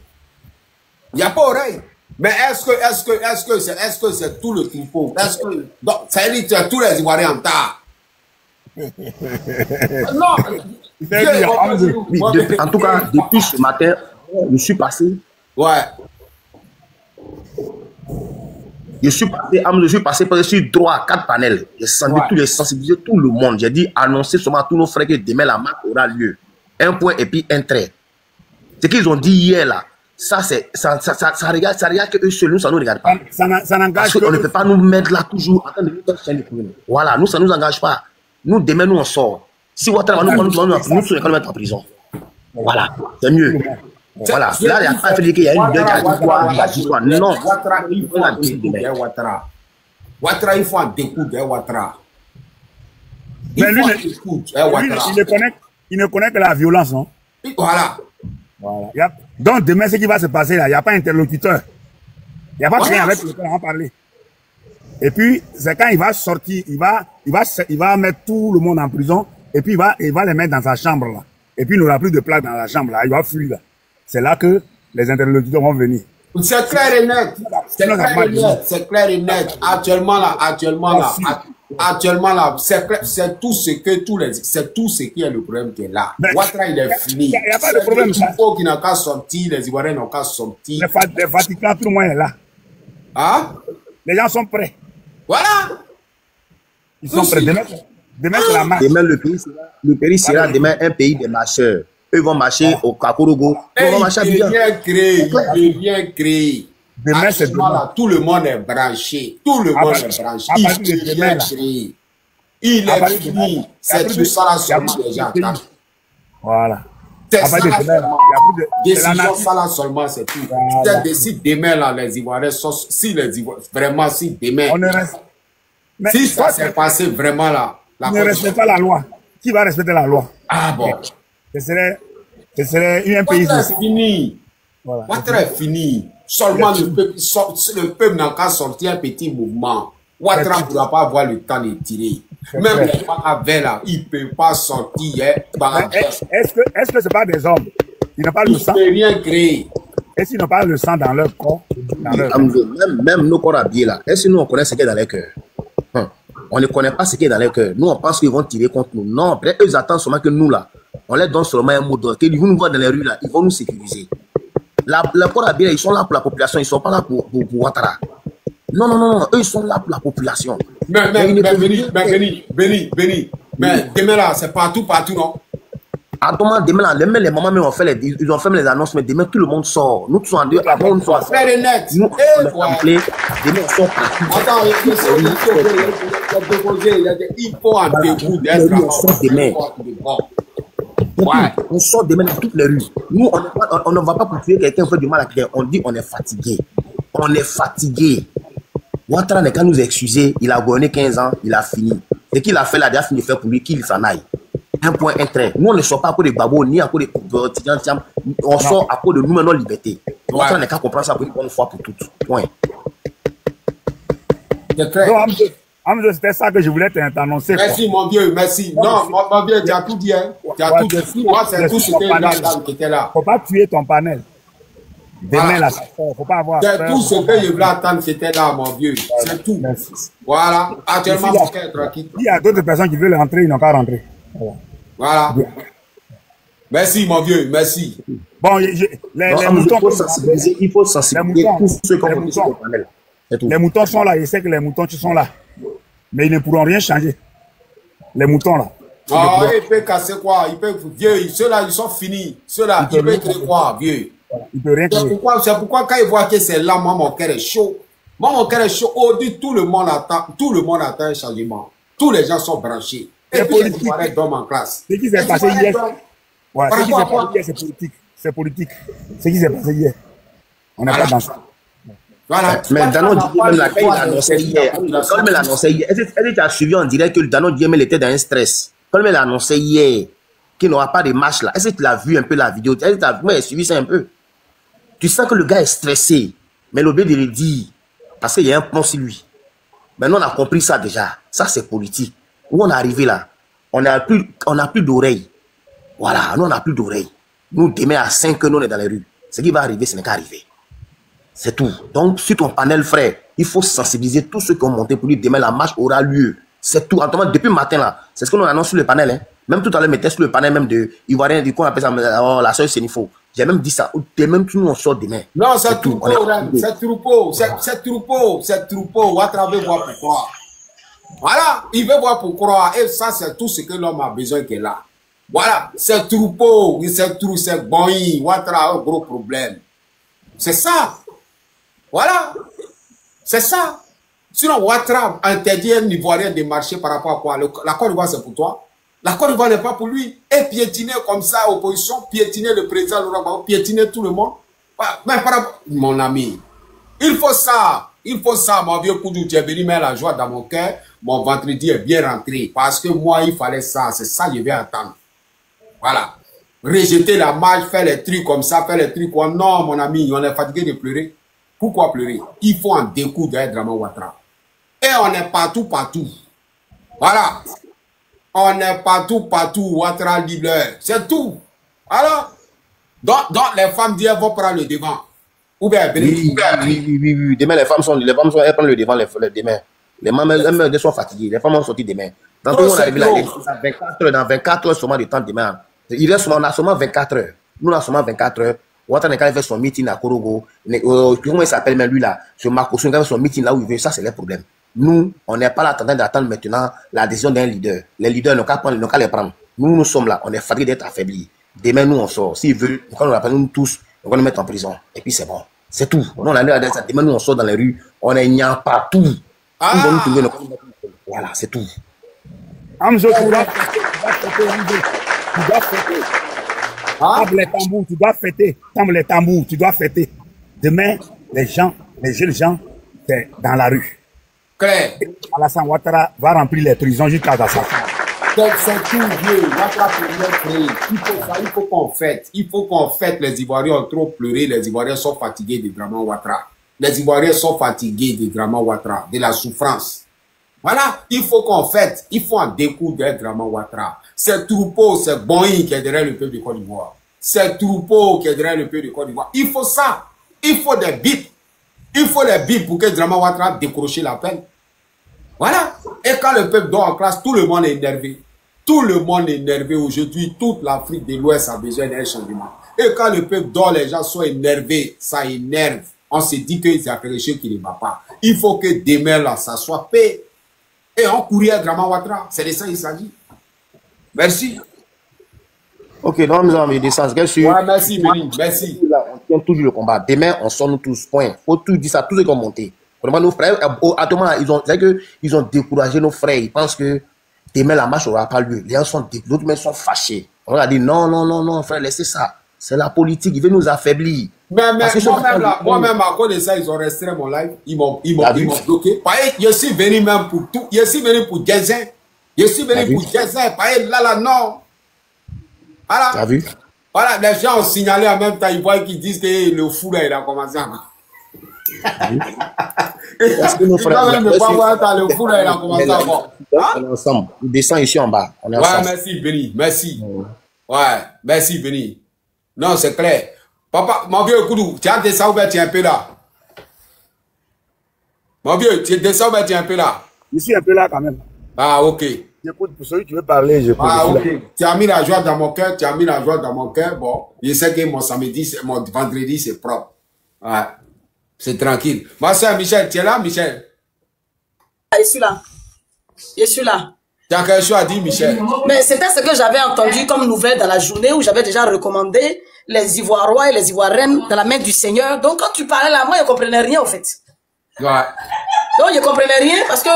Il n'y a pas d'oreille. Mais est-ce que c'est tout le troupeau? Est-ce que, donc, ça veut dire que tous les Ivoiriens en tard? Non. En tout cas, depuis ce matin, je suis passé. Ouais. Je suis passé sur 3 à 4 panels. J'ai sensibilisé tout le monde. J'ai dit annoncer seulement à tous nos frères que demain la marche aura lieu. Un point et puis un trait. Ce qu'ils ont dit hier là, ça regarde que eux seuls, nous ça nous regarde pas. Ça n'engage parce qu'on ne peut pas nous mettre là toujours en train de nous faire. Voilà, nous ça nous engage pas. Nous demain nous on sort. Si Ouattara va nous mettre en prison. Voilà, c'est mieux. Voilà, là, il n'y a pas fait qu'il y a une leader qui a dit quoi, il a dit quoi. Non, il faut en découdre Ouattara. Ouattara, il faut en découdre Ouattara. Mais lui, il ne connaît que la violence, non? Voilà. Donc, demain, ce qui va se passer là, il n'y a pas d'interlocuteur. Il n'y a pas quelqu'un avec lequel on va parler. Et puis, c'est quand il va sortir, il va mettre tout le monde en prison, et puis il va les mettre dans sa chambre là. Et puis, il n'aura plus de place dans la chambre là, il va fuir là. C'est là que les interlocuteurs vont venir. C'est clair et net. C'est clair et net. Actuellement là, c'est tout ce qui est le problème qui est là. Ouattara, il est fini. Il n'y a pas de problème. Il faut qu'il n'a qu'à sortir, les Ivoiriens n'ont qu'à sortir. Les Vatican, tout le monde est là. Hein? Les gens sont prêts. Voilà. Ils sont prêts. Demain, c'est la marche. Demain, le pays sera demain un pays des marcheurs. Eux vont marcher au Kakorogo. Ils vont marcher bien. Bien créé. Demain, c'est demain. Tout le monde est branché. Tout le monde est branché. Il est bien créé. Il est fini. C'est tout ça là seulement les gens. Voilà. C'est ça décision ça là seulement, c'est tout. Si demain là, les Ivoiriens sont, si demain, si ça s'est passé vraiment là, ne respecte pas la loi. Qui va respecter la loi? Ah bon. Ce serait un pays. C'est fini. Voilà. Ouattara est fini. Seulement le peuple n'a qu'à sortir un petit mouvement. Ouattara ne pourra pas avoir le temps de tirer. Même les Bagavets là, il ne peut pas sortir. Est-ce que ce n'est pas des hommes? Ils n'ont pas le sang. Ils ne peuvent rien créer. Est-ce qu'ils n'ont pas le sang dans leur corps? Même nos corps habillés là, est-ce que nous on connaît ce qui est dans leur cœur? On ne connaît pas ce qui est dans leur cœur. Nous on pense qu'ils vont tirer contre nous. Non, peut-être eux attendent seulement que nous là, on leur donne seulement un mot d'ordre. Ils vont nous voir dans les rues là, ils vont nous sécuriser. Les corps habillés, ils sont là pour la population, ils ne sont pas là pour Ouattara. Non, eux ils sont là pour la population. Mais demain là, c'est partout, non? Attends, demain là, les mamans ils ont fait les annonces, mais demain tout le monde sort. Nous tous en deux, avant nous sommes. Frère net. Nous, on est appelés, demain on sort partout. Attends, il faut en dégoût d'être demain. Ouais. On sort demain dans toutes les rues. Nous, on ne va pas pour tuer quelqu'un qui fait du mal à quelqu'un. On dit on est fatigué. On est fatigué. Ouattara n'est qu'à nous excuser. Il a gouverné 15 ans, il a fini. Ce qu'il a fait là, il a fini de faire pour lui, qu'il s'en aille. Un point, un trait. Nous, on ne sort pas à cause des babos, ni à cause des étudiants. On sort à cause de nous, notre liberté. Ouattara n'est qu'à comprendre ça pour une bonne fois pour toutes. Point. C'était ça que je voulais t'annoncer. Merci, mon vieux, merci. Non, mon vieux, tu as tout dit. Hein. Tu as tout dit. Moi, c'est tout ce que la qui était là. Faut pas tuer ton panel. Demain, là, faut pas avoir. C'est tout ce que je voulais attendre, c'était là, mon vieux. C'est tout. Merci. Voilà. Actuellement, mon cœur est tranquille. Il y a d'autres personnes qui veulent rentrer, ils n'ont qu'à rentrer. Voilà. Merci, mon vieux, merci. Bon, les moutons. Il faut sensibiliser tous ceux qui ont monté sur le panel. Les moutons sont là, je sais que les moutons qui sont là. Mais ils ne pourront rien changer. Les moutons là. Ah, ils peuvent casser quoi? Ils peuvent, vieux, ceux-là, ils sont finis. Ceux-là, ils peuvent créer quoi, vieux? Ils peuvent rien créer. C'est pourquoi quand ils voient que c'est là, moi, mon cœur est chaud. Moi, mon cœur est chaud. Aujourd'hui, tout le monde attend un changement. Tous les gens sont branchés. Et puis, ils vont être d'hommes en classe. Ce qui s'est passé hier. Ouais, ce qui s'est passé hier, c'est politique. C'est politique. Ce qui s'est passé hier. On n'est pas dans ça. Voilà. Mais Danon Dié, même là, quand il annonçait hier, est-ce que tu as suivi en direct que Danon Dié était dans un stress? Quand il a annoncé hier qu'il n'aura pas de match là, est-ce que tu l'as vu un peu la vidéo? Est-ce que tu as suivi ça un peu? Tu sens que le gars est stressé, mais l'objet de le dire, parce qu'il y a un pont sur lui. Maintenant, on a compris ça déjà. Ça, c'est politique. Où on est arrivé là, on n'a plus d'oreilles. Voilà, nous, on n'a plus d'oreilles. Nous, demain à 5 heures, nous, on est dans les rues. Ce qui va arriver, ce n'est qu'à arriver. C'est tout. Donc, sur ton panel, frère, il faut sensibiliser tous ceux qui ont monté pour lui. Demain, la marche aura lieu. C'est tout. En tout cas, depuis le matin, là, c'est ce qu'on annonce sur le panel. Hein. Même tout à l'heure, mettait sur le panel même de Ivoirien, du coup, on appelle ça la soeur Sénifo. J'ai même dit ça. Même tout, nous, on sort demain. Non, c'est troupeau, c'est troupeau. Ouattara veut voir pourquoi. Voilà, il veut voir pourquoi. Et ça, c'est tout ce que l'homme a besoin qu'il est là. Voilà, c'est troupeau, c'est bon. Ouattara a un gros problème. C'est ça. Voilà, c'est ça. Sinon, Ouattara interdit un Ivoirien de marcher par rapport à quoi? La Côte d'Ivoire, c'est pour toi. La Côte d'Ivoire n'est pas pour lui. Et piétiner comme ça, opposition, piétiner le président Laurent Gbagbo, piétiner tout le monde. Mais par rapport, mon ami, il faut ça, mon vieux Koudou. Tu es venu mettre la joie dans mon cœur. Mon vendredi est bien rentré. Parce que moi, il fallait ça. C'est ça que je vais attendre. Voilà. Rejeter la marche, faire les trucs comme ça, faire les trucs comme non, mon ami, on est fatigué de pleurer. Pourquoi pleurer? Il faut en découdre d'un Draman Ouattara. Et on est partout. Voilà. On est partout. Ouattara leader. C'est tout. Voilà. Donc les femmes disent elles vont prendre le devant. Ou bien, oui. Demain, elles prennent le devant demain. Les mamans, elles sont fatiguées. Les femmes ont sorti demain. Dans tout le monde arrive là, dans 24 heures seulement de temps demain. On a seulement 24 heures. Nous, on a seulement 24 heures. Ouattara n'a fait son meeting à Korogo. Comment il s'appelle même lui là? Sur Marcosun, il a fait son meeting là où il veut. Ça, c'est le problème. Nous, on n'est pas là en train d'attendre maintenant la décision d'un leader. Les leaders n'ont qu'à les prendre. Nous sommes là. On est fatigués d'être affaiblis. Demain, nous, on sort. S'ils veulent, quand on appelle nous tous, on va nous mettre en prison. Et puis, c'est bon. C'est tout. Demain, nous, on sort dans les rues. On est niant partout. Voilà, c'est tout. Amzo, tu dois fêter. Table les tambours, tu dois fêter. Table les tambours, tu dois fêter. Demain, les jeunes gens, c'est dans la rue. Claire. Alassane Ouattara va remplir les prisons jusqu'à sa fin. C'est tout vieux. Ouattara peut créer. Il faut qu'on fête. Il faut qu'on fête. Les Ivoiriens ont trop pleuré. Les Ivoiriens sont fatigués de Draman Ouattara. Les Ivoiriens sont fatigués de Draman Ouattara, de la souffrance. Voilà, il faut qu'on fête. Il faut en découdre Draman Ouattara. C'est troupeau, c'est Boeing qui est derrière le peuple de Côte d'Ivoire. C'est troupeau qui est derrière le peuple de Côte d'Ivoire. Il faut ça. Il faut des bips. Il faut des bips pour que Draman Ouattara décroche la peine. Voilà. Et quand le peuple dort en classe, tout le monde est énervé. Tout le monde est énervé aujourd'hui. Toute l'Afrique de l'Ouest a besoin d'un changement. Et quand le peuple dort, les gens sont énervés. Ça énerve. On se dit que c'est quelque chose qui ne va pas. Il faut que demain, là, ça soit paix. Et on courait à Draman Ouattara. C'est de ça qu'il s'agit. Merci. Ok, donc nous avons des sens. Ouais, merci, Béni. Merci. Là, on tient toujours le combat. Demain, on sort nous tous. Point. Faut tout dire ça, tous ceux qui ont monté. Vraiment, nos frères, à tout moment, ils ont découragé nos frères. Ils pensent que demain, la marche n'aura pas lieu. Les gens sont découragés, d'autres même sont fâchés. On a dit non, non, non, non, frère, laissez ça. C'est la politique, ils veulent nous affaiblir. Mais moi-même, à cause de ça, ils ont restreint mon live. Ils m'ont bloqué. Je suis venu même pour tout. Je suis venu pour Gézin. Je suis venu pour Gézin. Là, non. Voilà. T'as vu? Voilà, les gens ont signalé en même temps. Ils voient qu'ils disent que le fou, là, il a commencé à... Parce que nos frères, le fou, là, il a commencé à voir. On est ensemble. On descend ici en bas. On est ensemble. Ouais, merci, Béni. Merci. Ouais, merci, Béni. Non, c'est clair. Papa, mon vieux Koudou, tu as descendu ou bien tu es un peu là? Mon vieux, tu descends ou bien tu es un peu là? Je suis un peu là quand même. Ah, ok. J'écoute, pour celui qui veut parler, j'écoute. Ah, ok. Tu as mis la joie dans mon cœur, tu as mis la joie dans mon cœur. Bon, je sais que mon samedi, mon vendredi, c'est propre. Ouais. C'est tranquille. Ma soeur Michel, tu es là, Michel? Je suis là. Je suis là. Tu as quelque chose à dire, Michel? Mais c'était ce que j'avais entendu comme nouvelle dans la journée où j'avais déjà recommandé les Ivoirois et les Ivoiriennes dans la main du Seigneur. Donc quand tu parlais là, moi je ne comprenais rien en fait. Ouais. Donc je ne comprenais rien parce que...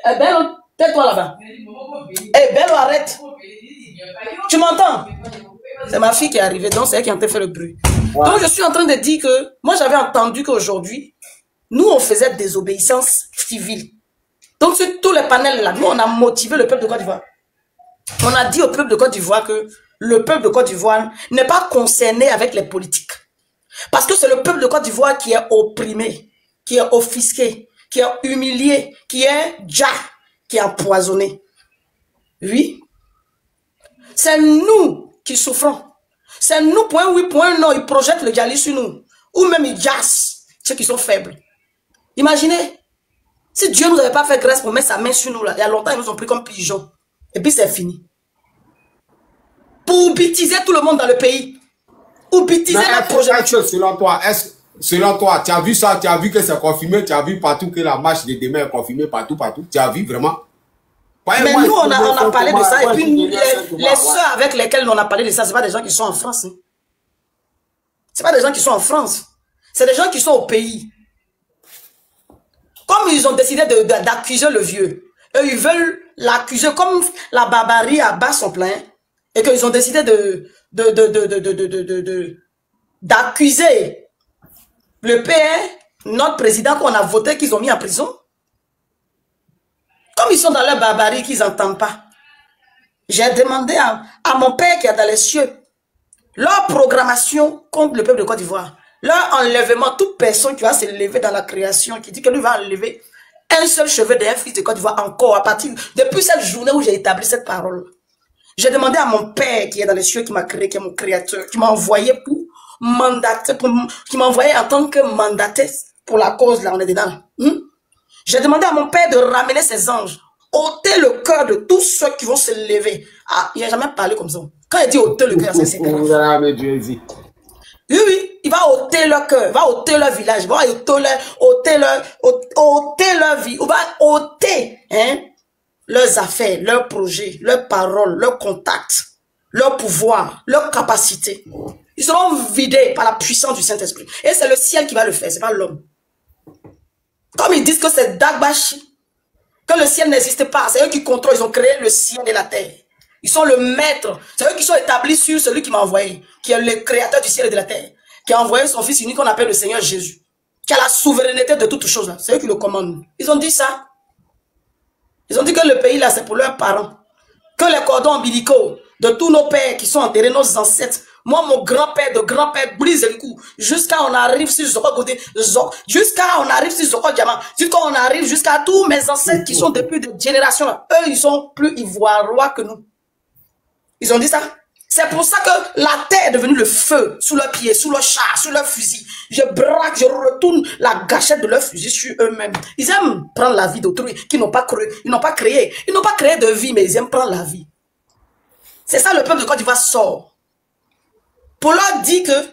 Eh Bello, tais-toi là-bas. Eh Bello, arrête. Tu m'entends? C'est ma fille qui est arrivée, donc c'est elle qui est en train de faire le bruit. Ouais. Donc je suis en train de dire que... Moi j'avais entendu qu'aujourd'hui, nous on faisait désobéissance civile. Donc, sur tous les panels là, nous, on a motivé le peuple de Côte d'Ivoire. On a dit au peuple de Côte d'Ivoire que le peuple de Côte d'Ivoire n'est pas concerné avec les politiques. Parce que c'est le peuple de Côte d'Ivoire qui est opprimé, qui est offusqué, qui est humilié, qui est qui est empoisonné. Oui. C'est nous qui souffrons. C'est nous, point oui, point non, ils projettent le Djali sur nous. Ou même ils jassent ceux qui sont faibles. Imaginez. Si Dieu ne nous avait pas fait grâce pour mettre sa main sur nous, là, il y a longtemps, ils nous ont pris comme pigeons. Et puis c'est fini. Pour bêtiser tout le monde dans le pays. Pour bêtiser la projet. Selon toi, tu as vu ça, tu as vu que c'est confirmé, tu as vu partout que la marche de demain est confirmée partout. Tu as vu vraiment? Mais nous, on a parlé de ça. Et puis les soeurs avec lesquelles on a parlé de ça, ce pas des gens qui sont en France. Hein. Ce pas des gens qui sont en France. C'est des gens qui sont au pays. Comme ils ont décidé d'accuser le vieux, eux, ils veulent l'accuser comme la barbarie à bas son plein, et qu'ils ont décidé d'accuser le père, notre président qu'on a voté, qu'ils ont mis en prison. Comme ils sont dans leur barbarie, qu'ils n'entendent pas. J'ai demandé à mon père qui est dans les cieux, leur programmation contre le peuple de Côte d'Ivoire. Leur enlèvement, toute personne qui va se lever dans la création, qui dit que lui va enlever un seul cheveu d'un fils de Côte d'Ivoire encore, depuis cette journée où j'ai établi cette parole. J'ai demandé à mon père qui est dans les cieux, qui m'a créé, qui est mon créateur, qui m'a envoyé pour mandater, qui m'a envoyé en tant que mandaté pour la cause, là, on est dedans. J'ai demandé à mon père de ramener ses anges, ôter le cœur de tous ceux qui vont se lever. Ah, il n'a jamais parlé comme ça. Quand il dit ôter le cœur, c'est grave. Oui, il va ôter leur cœur, il va ôter leur village, il va ôter leur vie, il va ôter leurs affaires, leurs projets, leurs paroles, leurs contacts, leur pouvoir, leurs capacités. Ils seront vidés par la puissance du Saint-Esprit. Et c'est le ciel qui va le faire, c'est pas l'homme. Comme ils disent que c'est Dagbashi, que le ciel n'existe pas, c'est eux qui contrôlent, ils ont créé le ciel et la terre. Ils sont le maître. C'est eux qui sont établis sur celui qui m'a envoyé, qui est le créateur du ciel et de la terre, qui a envoyé son fils unique qu'on appelle le Seigneur Jésus, qui a la souveraineté de toutes choses. C'est eux qui le commandent. Ils ont dit ça. Ils ont dit que le pays là, c'est pour leurs parents. Que les cordons ombilicaux, de tous nos pères qui sont enterrés, nos ancêtres. Moi, mon grand-père de grand-père brise le cou. Jusqu'à on arrive sur Zoko côté jusqu'à on arrive sur Zoko Diamant. Jusqu'à on arrive jusqu'à tous mes ancêtres qui sont depuis des générations. Eux, ils sont plus ivoirois que nous. Ils ont dit ça. C'est pour ça que la terre est devenue le feu sous leurs pieds, sous leurs chars, sous leurs fusils. Je braque, je retourne la gâchette de leurs fusils sur eux-mêmes. Ils aiment prendre la vie d'autrui qui n'ont pas cru, ils n'ont pas créé. Ils n'ont pas créé de vie, mais ils aiment prendre la vie. C'est ça le peuple de Côte d'Ivoire sort. Pour leur dire que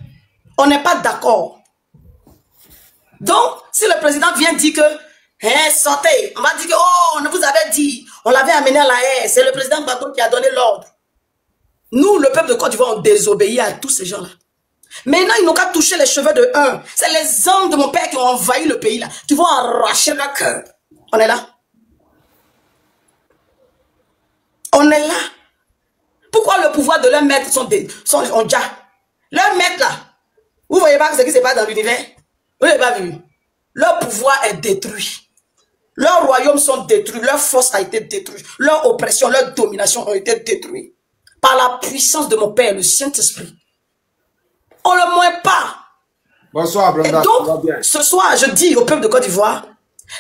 on n'est pas d'accord. Donc, si le président vient dire que, sortez, on va dire que, oh, on vous avait dit, on l'avait amené à la haie, c'est le président Gbagbo qui a donné l'ordre. Nous, le peuple de Côte d'Ivoire, on désobéit à tous ces gens-là. Maintenant, ils n'ont qu'à toucher les cheveux de un. C'est les hommes de mon père qui ont envahi le pays là, qui vont arracher leur cœur. On est là. On est là. Pourquoi le pouvoir de leurs maîtres sont en déjà? Leurs maîtres là, vous voyez pas ce qui se passe dans l'univers? Vous n'avez pas vu? Leur pouvoir est détruit. Leurs royaumes sont détruits. Leur force a été détruite. Leur oppression, leur domination ont été détruites. Par la puissance de mon Père, le Saint-Esprit. On ne le moins pas. Bonsoir, Brenda. Et donc, ce soir, je dis au peuple de Côte d'Ivoire,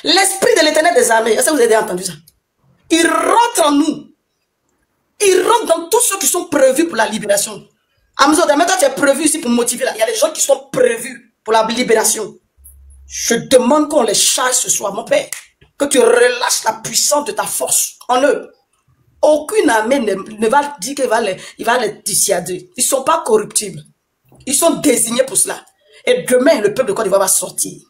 l'Esprit de l'Éternel des armées, est-ce que vous avez entendu ça? Il rentre en nous. Il rentre dans tous ceux qui sont prévus pour la libération. Amzo, maintenant tu es prévu ici pour motiver. Là. Il y a des gens qui sont prévus pour la libération. Je demande qu'on les charge ce soir, mon Père. Que tu relâches la puissance de ta force en eux. Aucune armée ne va dire qu'il va les dissuader. Ils ne sont pas corruptibles. Ils sont désignés pour cela. Et demain, le peuple de Côte d'Ivoire va sortir.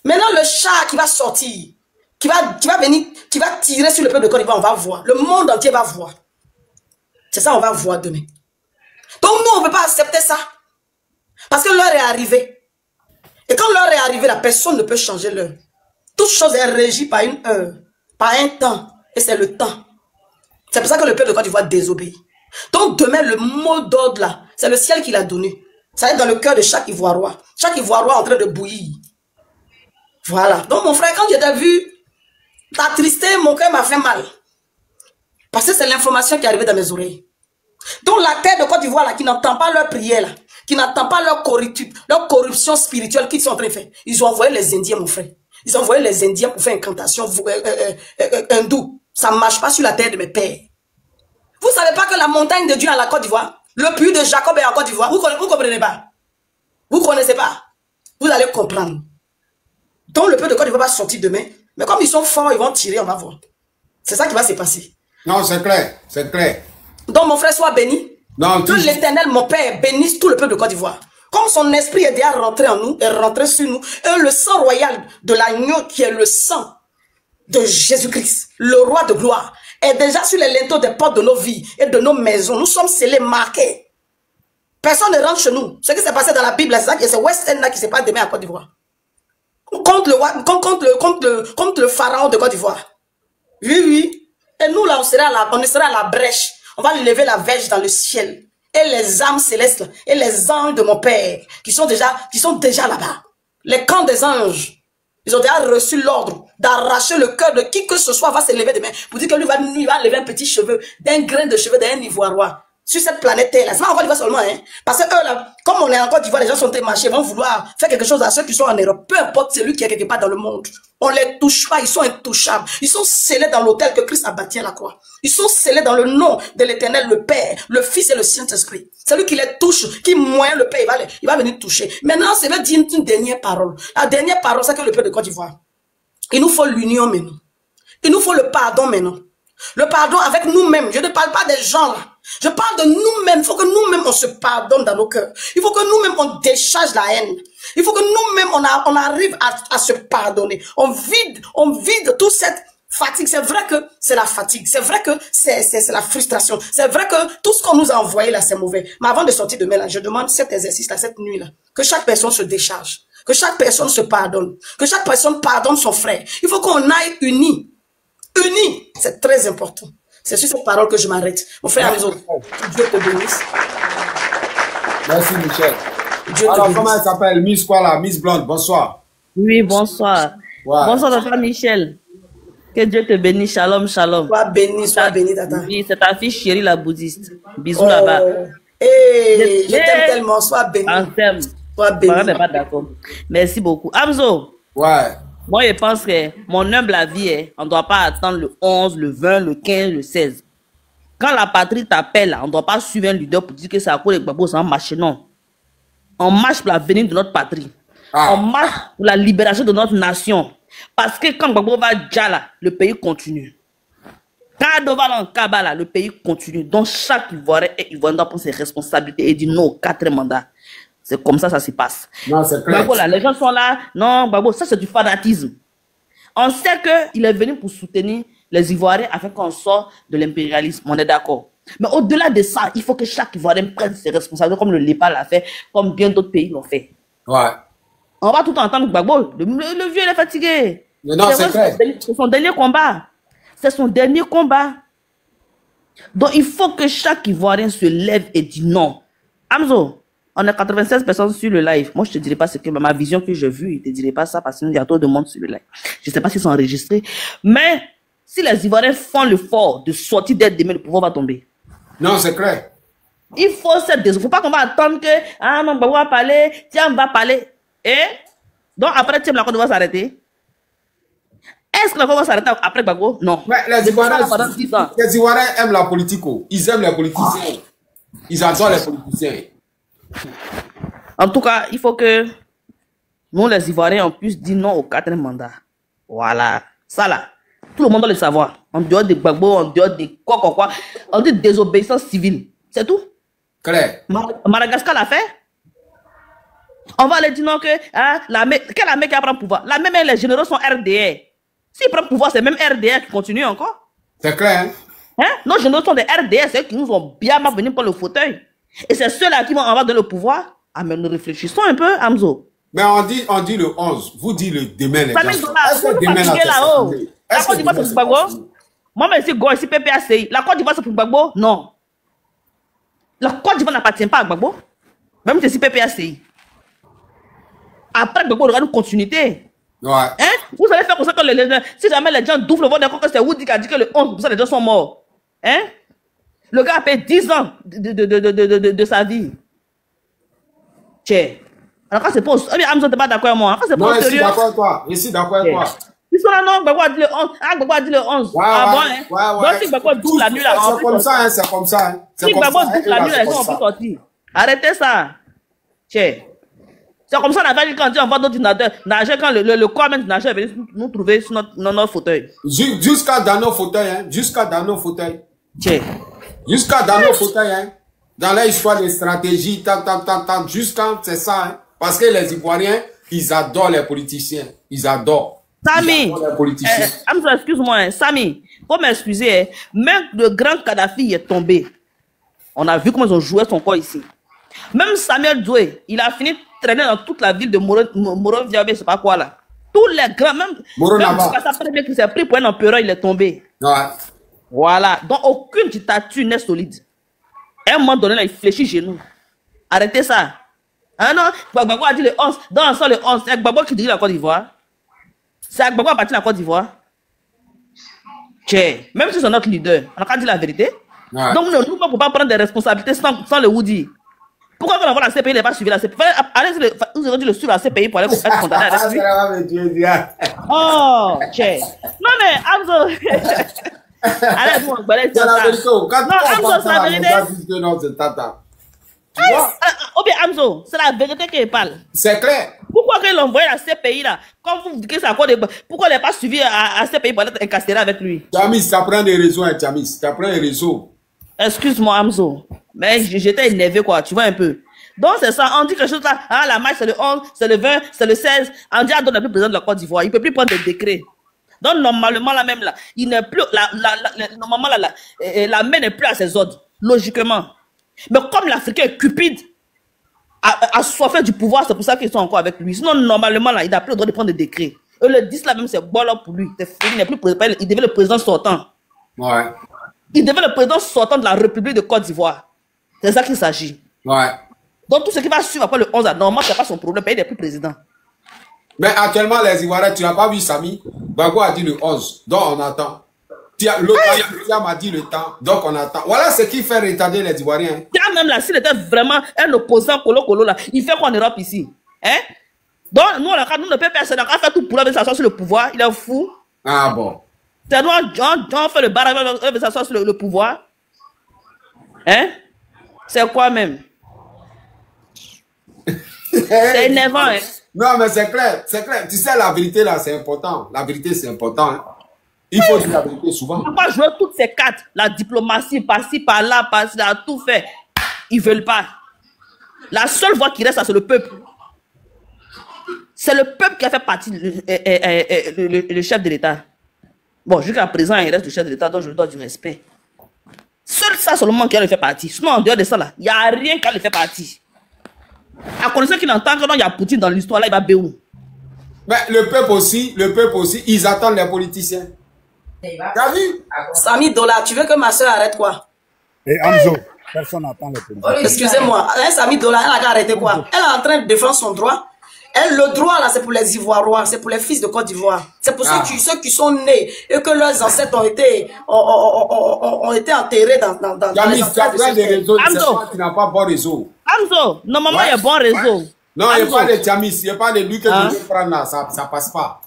Maintenant, le char qui va sortir, qui va venir, qui va tirer sur le peuple de Côte d'Ivoire, on va voir. Le monde entier va voir. C'est ça, on va voir demain. Donc, nous, on ne peut pas accepter ça. Parce que l'heure est arrivée. Et quand l'heure est arrivée, la personne ne peut changer l'heure. Toute chose est régie par une heure, par un temps. Et c'est le temps. C'est pour ça que le peuple de Côte d'Ivoire désobéit. Donc demain, le mot d'ordre là, c'est le ciel qui l'a donné. Ça va être dans le cœur de chaque Ivoirois. Chaque Ivoirois en train de bouillir. Voilà. Donc mon frère, quand je t'ai vu t'attrister, mon cœur m'a fait mal. Parce que c'est l'information qui est arrivée dans mes oreilles. Donc la terre de Côte d'Ivoire là, qui n'entend pas leur prière là, qui n'entend pas leur corruption spirituelle qu'ils sont en train de faire. Ils ont envoyé les Indiens, mon frère. Ils ont envoyé les Indiens pour faire incantation hindou. Ça ne marche pas sur la terre de mes pères. Vous ne savez pas que la montagne de Dieu est en la Côte d'Ivoire, le puits de Jacob est en Côte d'Ivoire. Vous ne comprenez pas. Vous ne connaissez pas. Vous allez comprendre. Donc le peuple de Côte d'Ivoire va sortir demain. Mais comme ils sont forts, ils vont tirer, on va voir. C'est ça qui va se passer. Non, c'est clair. C'est clair. Donc mon frère soit béni. Non, que l'Éternel, mon Père, bénisse tout le peuple de Côte d'Ivoire. Comme son esprit est déjà rentré en nous, est rentré sur nous, et le sang royal de l'agneau qui est le sang de Jésus-Christ, le roi de gloire, est déjà sur les linteaux des portes de nos vies et de nos maisons. Nous sommes scellés, marqués. Personne ne rentre chez nous. Ce qui s'est passé dans la Bible, c'est ça, c'est West End là qui se passe demain à Côte d'Ivoire. Contre le pharaon de Côte d'Ivoire. Oui, oui. Et nous là, on sera à la brèche. On va lever la verge dans le ciel. Et les âmes célestes et les anges de mon Père qui sont déjà là-bas. Les camps des anges. Ils ont déjà reçu l'ordre d'arracher le cœur de qui que ce soit va se lever demain. Pour dire que lui va lever un petit cheveu, d'un grain de cheveux d'un Ivoirien. Sur cette planète Terre là. C'est pas en Côte d'Ivoire seulement, hein. Parce que eux là, comme on est en Côte d'Ivoire, les gens sont très marchés, vont vouloir faire quelque chose à ceux qui sont en Europe. Peu importe celui qui est quelque part dans le monde. On les touche pas, ils sont intouchables. Ils sont scellés dans l'autel que Christ a bâti à la croix. Ils sont scellés dans le nom de l'Éternel, le Père, le Fils et le Saint-Esprit. Celui qui les touche, qui moyen le Père, il va venir toucher. Maintenant, c'est veut dire une dernière parole. La dernière parole, c'est que le peuple de Côte d'Ivoire. Il nous faut l'union maintenant. Il nous faut le pardon maintenant. Le pardon avec nous-mêmes. Je ne parle pas des gens là. Je parle de nous-mêmes. Il faut que nous-mêmes on se pardonne dans nos cœurs. Il faut que nous-mêmes on décharge la haine. Il faut que nous-mêmes on arrive à se pardonner. On vide toute cette fatigue. C'est vrai que c'est la fatigue. C'est vrai que c'est la frustration. C'est vrai que tout ce qu'on nous a envoyé là c'est mauvais. Mais avant de sortir demain là, je demande cet exercice là, cette nuit là, que chaque personne se décharge. Que chaque personne se pardonne. Que chaque personne pardonne son frère. Il faut qu'on aille unis. Unis, c'est très important. C'est sur cette parole que je m'arrête. Mon frère, les autres, Dieu te bénisse. Merci, Michel. Dieu te Alors, bénisse. comment elle s'appelle? Miss quoi là? Miss Blonde, bonsoir. Oui, bonsoir. Ouais. Bonsoir, docteur Michel. Que Dieu te bénisse. Shalom, shalom. Sois béni, tata. Oui, c'est ta fille chérie, la bouddhiste. Bisous là-bas. Hey, je t'aime tellement, sois béni. On t'aime. Sois béni. On n'est pas d'accord. Merci beaucoup. Amzo. Ouais. Moi, je pense que mon humble avis est, on ne doit pas attendre le 11, le 20, le 15, le 16. Quand la patrie t'appelle, on ne doit pas suivre un leader pour dire que c'est à cause des Gbagbo, ça va marcher. Non. On marche pour l'avenir de notre patrie. On marche pour la libération de notre nation. Parce que quand Gbagbo va Djala, le pays continue. Quand Ado va dans Kabbalah, le pays continue. Donc chaque Ivoirien et Ivoirien doit prendre ses responsabilités et dire non au 4e mandat. C'est comme ça se passe. Non, c'est clair. Gbagbo, là, les gens sont là. Non, Gbagbo, ça c'est du fanatisme. On sait qu'il est venu pour soutenir les Ivoiriens afin qu'on sorte de l'impérialisme. On est d'accord. Mais au-delà de ça, il faut que chaque Ivoirien prenne ses responsabilités comme le Népal l'a fait, comme bien d'autres pays l'ont fait. Ouais. On va tout entendre Gbagbo. Le vieux, il est fatigué. Mais non, c'est clair. C'est son dernier combat. C'est son dernier combat. Donc, il faut que chaque Ivoirien se lève et dise non. Amzo, on a 96 personnes sur le live. Moi, je te dirai pas ce que ma vision que j'ai vue. Je te dirai pas ça parce qu'il y a trop de monde sur le live. Je sais pas s'ils sont enregistrés. Mais, si les Ivoiriens font l'effort de sortir d'être demain, le pouvoir va tomber. Non, c'est clair. Il faut cette décision. Il ne faut pas qu'on va attendre que, ah non, Gbagbo va parler, tiens, on va parler. Et, donc après, tiens, la Côte d'Ivoire va s'arrêter. Est-ce que la Côte d'Ivoire va s'arrêter après Gbagbo? Non. Mais les Ivoiriens aiment la politique. Ils aiment les politiciens. Ils adorent les politiciens. En tout cas, il faut que nous, les Ivoiriens, on puisse dire non au 4e mandat. Voilà. Ça là, tout le monde doit le savoir. En dehors des Gbagbo, en dehors des quoi. On dit désobéissance civile. C'est tout. Claire. Madagascar l'a fait. On va aller dire non que quelle armée qui va prendre le pouvoir? La même, les généraux sont RDR. S'ils prennent le pouvoir, c'est même RDR qui continue encore. C'est clair. Hein? Nos généraux sont des RDR, c'est eux qui nous ont bien venus pour le fauteuil. Et c'est ceux-là qui vont avoir donné le pouvoir. Ah, mais nous réfléchissons un peu, Amzo. Mais on dit le 11. Vous dites le demain, les gens. Est-ce que demain, là-haut? La Côte d'Ivoire, c'est pour Gbagbo? Moi, mais ici, Go, ici, PPACI. La Côte d'Ivoire, c'est pour Gbagbo? Non. La Côte d'Ivoire n'appartient pas à Gbagbo. Même si c'est PPACI. Après, Gbagbo aura une continuité. Ouais. Hein? Vous allez faire comme ça que si jamais les gens doublent le vote, d'accord que c'est Woody qui a dit que le 11%, les gens sont morts. Hein? Le gars a payé 10 ans de sa vie. Tiens. Alors quand c'est pas... Eh bien, Amzo, t'es pas d'accord avec moi. Quand c'est pas non, sérieux... je suis d'accord avec toi. Je suis d'accord avec toi. Ils sont là, non, Gbagbo a dit le 11. Ah, Gbagbo a dit le 11. Ouais, ah bon, hein? Ouais. Donc si Gbagbo double la nuit, là... C'est comme ça, hein, c'est comme ça. Hein. Si Gbagbo double la nuit, là, ils sont plus sortis. Arrêtez ça. Tiens. C'est comme ça qu'on a fait quand on va d'autres ordinateurs. Quand le corps même est venu nous trouver sur notre fauteuil. Jusqu'à dans nos fauteuils, hein. Jusqu'à dans nos fauteuils. Tiens. Jusqu'à dans nos fauteuils, hein. Dans l'histoire des stratégies, jusqu'à c'est ça, hein. Parce que les Ivoiriens, ils adorent les politiciens. Ils adorent. Samy, excuse-moi, hein. Samy, faut m'excuser, hein. Même le grand Kadhafi est tombé. On a vu comment ils ont joué son corps ici. Même Samuel Doué, il a fini de traîner dans toute la ville de Morovia, je sais pas quoi là. Tous les grands, même Kassapre qui s'est pris pour un empereur, il est tombé. Ouais. Voilà. Donc aucune dictature n'est solide. À un moment donné, là, il fléchit chez nous. Arrêtez ça. Ah non, Gbagbo a dit le 11. Dans le 11, c'est Gbagbo qui dirige la Côte d'Ivoire. C'est Gbagbo qui a bâti la Côte d'Ivoire. Tiens, même si c'est notre leader, on a qu'à dire la vérité. Ouais. Donc, nous ne pouvons pas prendre des responsabilités sans le Woody. Pourquoi quand on va la CPI, il n'est pas suivi la CPI? Allez, vous avez dit le suivre la CPI pour aller être condamné avec lui. Oh, tiens. Non, mais, Amzo. Allez, bon, c'est la vérité. Non, Amzo, c'est la vérité. Ou bien Amzo, c'est la vérité qu'il parle. C'est clair. Pourquoi ils l'ont envoyé à CPI là? Quand vous dites que c'est à quoi de... Pourquoi il n'est pas suivi à CPI pour être incarcéré avec lui? Jamis, ça prend des réseaux, hein, Jamis. Ça prend des réseaux. Excuse-moi, Amzo. Mais j'étais énervé, quoi. Tu vois un peu. Donc, c'est ça. On dit quelque chose là. Ah, la marche, c'est le 11, c'est le 20, c'est le 16. On dit à Don n'est plus président de la Côte d'Ivoire. Il ne peut plus prendre des décrets. Donc, normalement, là même, là, il n'est plus. Normalement, là, la main n'est plus à ses ordres. Logiquement. Mais comme l'Africain est cupide, assoiffé du pouvoir, c'est pour ça qu'ils sont encore avec lui. Sinon, normalement, là, il n'a plus le droit de prendre des décrets. Eux le disent là même, c'est bon là pour lui. Il n'est plus président. Il devait le président sortant. Ouais. Il devait le président sortant de la République de Côte d'Ivoire. C'est ça qu'il s'agit. Ouais. Donc tout ce qui va suivre après le 11 à normalement, c'est pas son problème. Il n'est plus président. Mais actuellement, les Ivoiriens, tu n'as pas vu Samy? Bago a dit le 11, donc on attend. Tia m'a dit le temps, donc on attend. Voilà ce qui fait retarder les Ivoiriens. Tia même là, s'il était vraiment un opposant colo là, il fait quoi en Europe ici? Hein? Donc nous, le peuple, c'est n'a qu'à faire tout pour s'asseoir sur le pouvoir. Il est fou. Ah bon. C'est nous, on fait le barrage, on veut s'asseoir sur le pouvoir. Hein? C'est quoi même? C'est énervant, hein? Non, mais c'est clair, c'est clair. Tu sais, la vérité là, c'est important. La vérité, c'est important. Hein? Il faut dire la vérité souvent. On va jouer toutes ces cartes. La diplomatie, par-ci, par-là, par-là, tout fait. Ils veulent pas. La seule voix qui reste, c'est le peuple. C'est le peuple qui a fait partie le chef de l'État. Bon, jusqu'à présent, il reste le chef de l'État, donc je lui dois du respect. Seul ça seulement qui a le fait partie. Sinon, en dehors de ça, là, il n'y a rien qui a le fait partie. À connaissance qu'il entend que non, il y a Poutine dans l'histoire, là, il va béou. Mais le peuple aussi, ils attendent les politiciens. T'as vu? Samy Dola, tu veux que ma soeur arrête quoi? Et Amzo, personne n'attend les politiciens. Excusez-moi, Samy Dola, elle a arrêté quoi? Elle est en train de défendre son droit. Elle, le droit, là, c'est pour les Ivoiriens, c'est pour les fils de Côte d'Ivoire. C'est pour ceux qui sont nés et que leurs ancêtres ont été enterrés dans les enfants de réseaux. Tu n'as pas bon réseau. Amzo, normalement, il y a bon réseau. Non, il n'y a pas de Tiamis, il n'y a pas de lui que je veux prendre là, ça passe pas.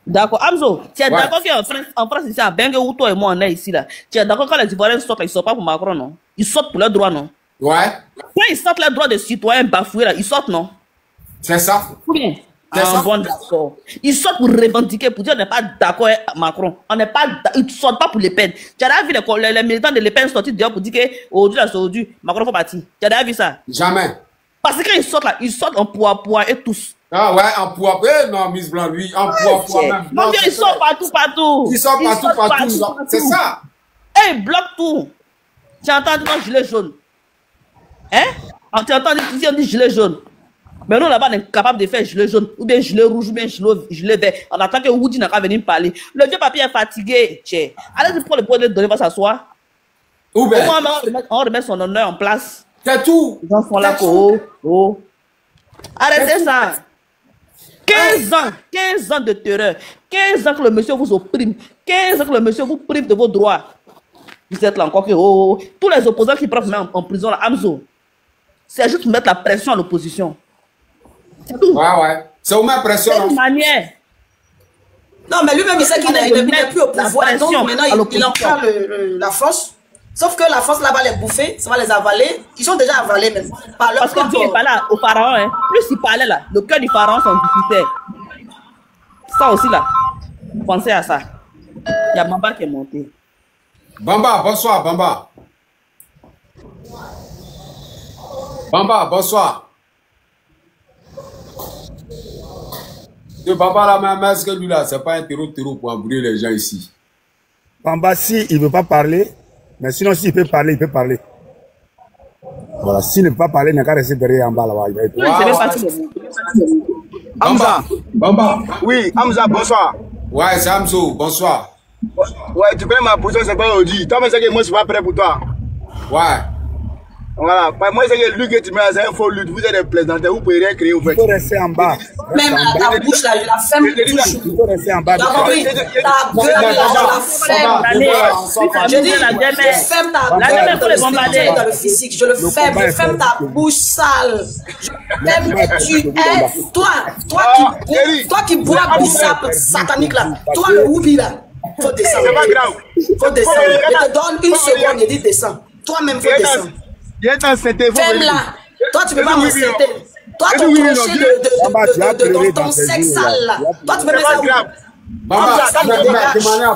D'accord, Amzo, tu es d'accord qu'en France, ici, à Bengue, où toi et moi, on est ici, là, tu es d'accord quand les Ivoiriens sortent, ils ne sortent pas pour Macron, non? Ils sortent pour leurs droits, non? Ouais. Quand ils sortent leurs droits de citoyens bafoués, là, ils sortent, non? C'est ça. Ou bien? Bon, d'accord. Ils sortent pour revendiquer, pour dire on n'est pas d'accord avec Macron. Ils ne sortent pas pour les peines. Tu as vu les militants de Le Pen sortir dehors pour dire qu'aujourd'hui, Macron fait partie. Tu as vu ça? Jamais. Parce que quand ils sortent là, ils sortent en poids et tous. Ah ouais, en poids. Non, Miss Blanc, lui, en poids même. Non, ils sortent partout. Ils sortent partout. C'est ça. Et ils bloquent tout. Tu entends dire gilet jaune. Hein? Tu entends dire on dit gilet jaune. Mais nous, là-bas, on est capable de faire gilet jaune, ou bien gilet rouge, ou bien gilet vert. On attend que Woody n'a qu'à venir me parler. Le vieux papier est fatigué. Allez-y pour le point de donner, va s'asseoir. Ou bien. On remet son honneur en place. C'est tout. Les gens sont là, Arrêtez ça. 15 ans de terreur. 15 ans que le monsieur vous opprime. 15 ans que le monsieur vous prive de vos droits. Vous êtes là encore que, tous les opposants qui prennent en prison, là, Amzo, c'est juste mettre la pression à l'opposition. C'est tout. Ouais. C'est au même pression. C'est une manière. Non, mais lui-même, il sait qu'il n'est plus au pouvoir. Donc maintenant, il en prend la force. Sauf que la force là-bas les bouffer, ça va les avaler. Ils sont déjà avalés même. Parce que Dieu n'est pas là au pharaon. Hein. Plus il parlait là, le cœur du pharaon s'en diffusait. Ça aussi là. Pensez à ça. Il y a Bamba qui est monté. Bamba, bonsoir, Bamba. Bamba, bonsoir. Ce Bamba là, même, est-ce que lui là, c'est pas un terreau pour embrouiller les gens ici? Bamba, si il ne veut pas parler, mais sinon, s'il peut parler, il peut parler. Voilà, s'il ne peut pas parler, il n'a qu'à rester derrière en bas là-bas. Bamba. Oui, Hamza, bonsoir. Ouais, c'est Hamzo, bonsoir. Ouais, tu connais ma position, c'est pas aujourd'hui. Toi, mais c'est que moi, je suis pas prêt pour toi. Ouais. Voilà, moi, c'est que lui que tu mets, c'est un faux lutte. Vous êtes des plaisantins, vous pouvez rien créer, vous faites. Il faut rester en bas. Même la bouche là, je la ferme toujours. Il faut rester en bas. Ta gueule là, je la ferme. Je dis, je ferme ta gueule dans le physique. Je le ferme, je ferme ta bouche sale. Je ferme que tu es. Toi qui bois bissap satanique là. Toi le Woubi là. Faut descendre. C'est pas grave. Faut descendre. Je te donne une seconde, je dis descends. Toi-même, faut descendre. Ferme-la. Toi, tu peux pas me citer. Toi, ton crochet de ton sexe sale là. Toi, tu peux mettre ça.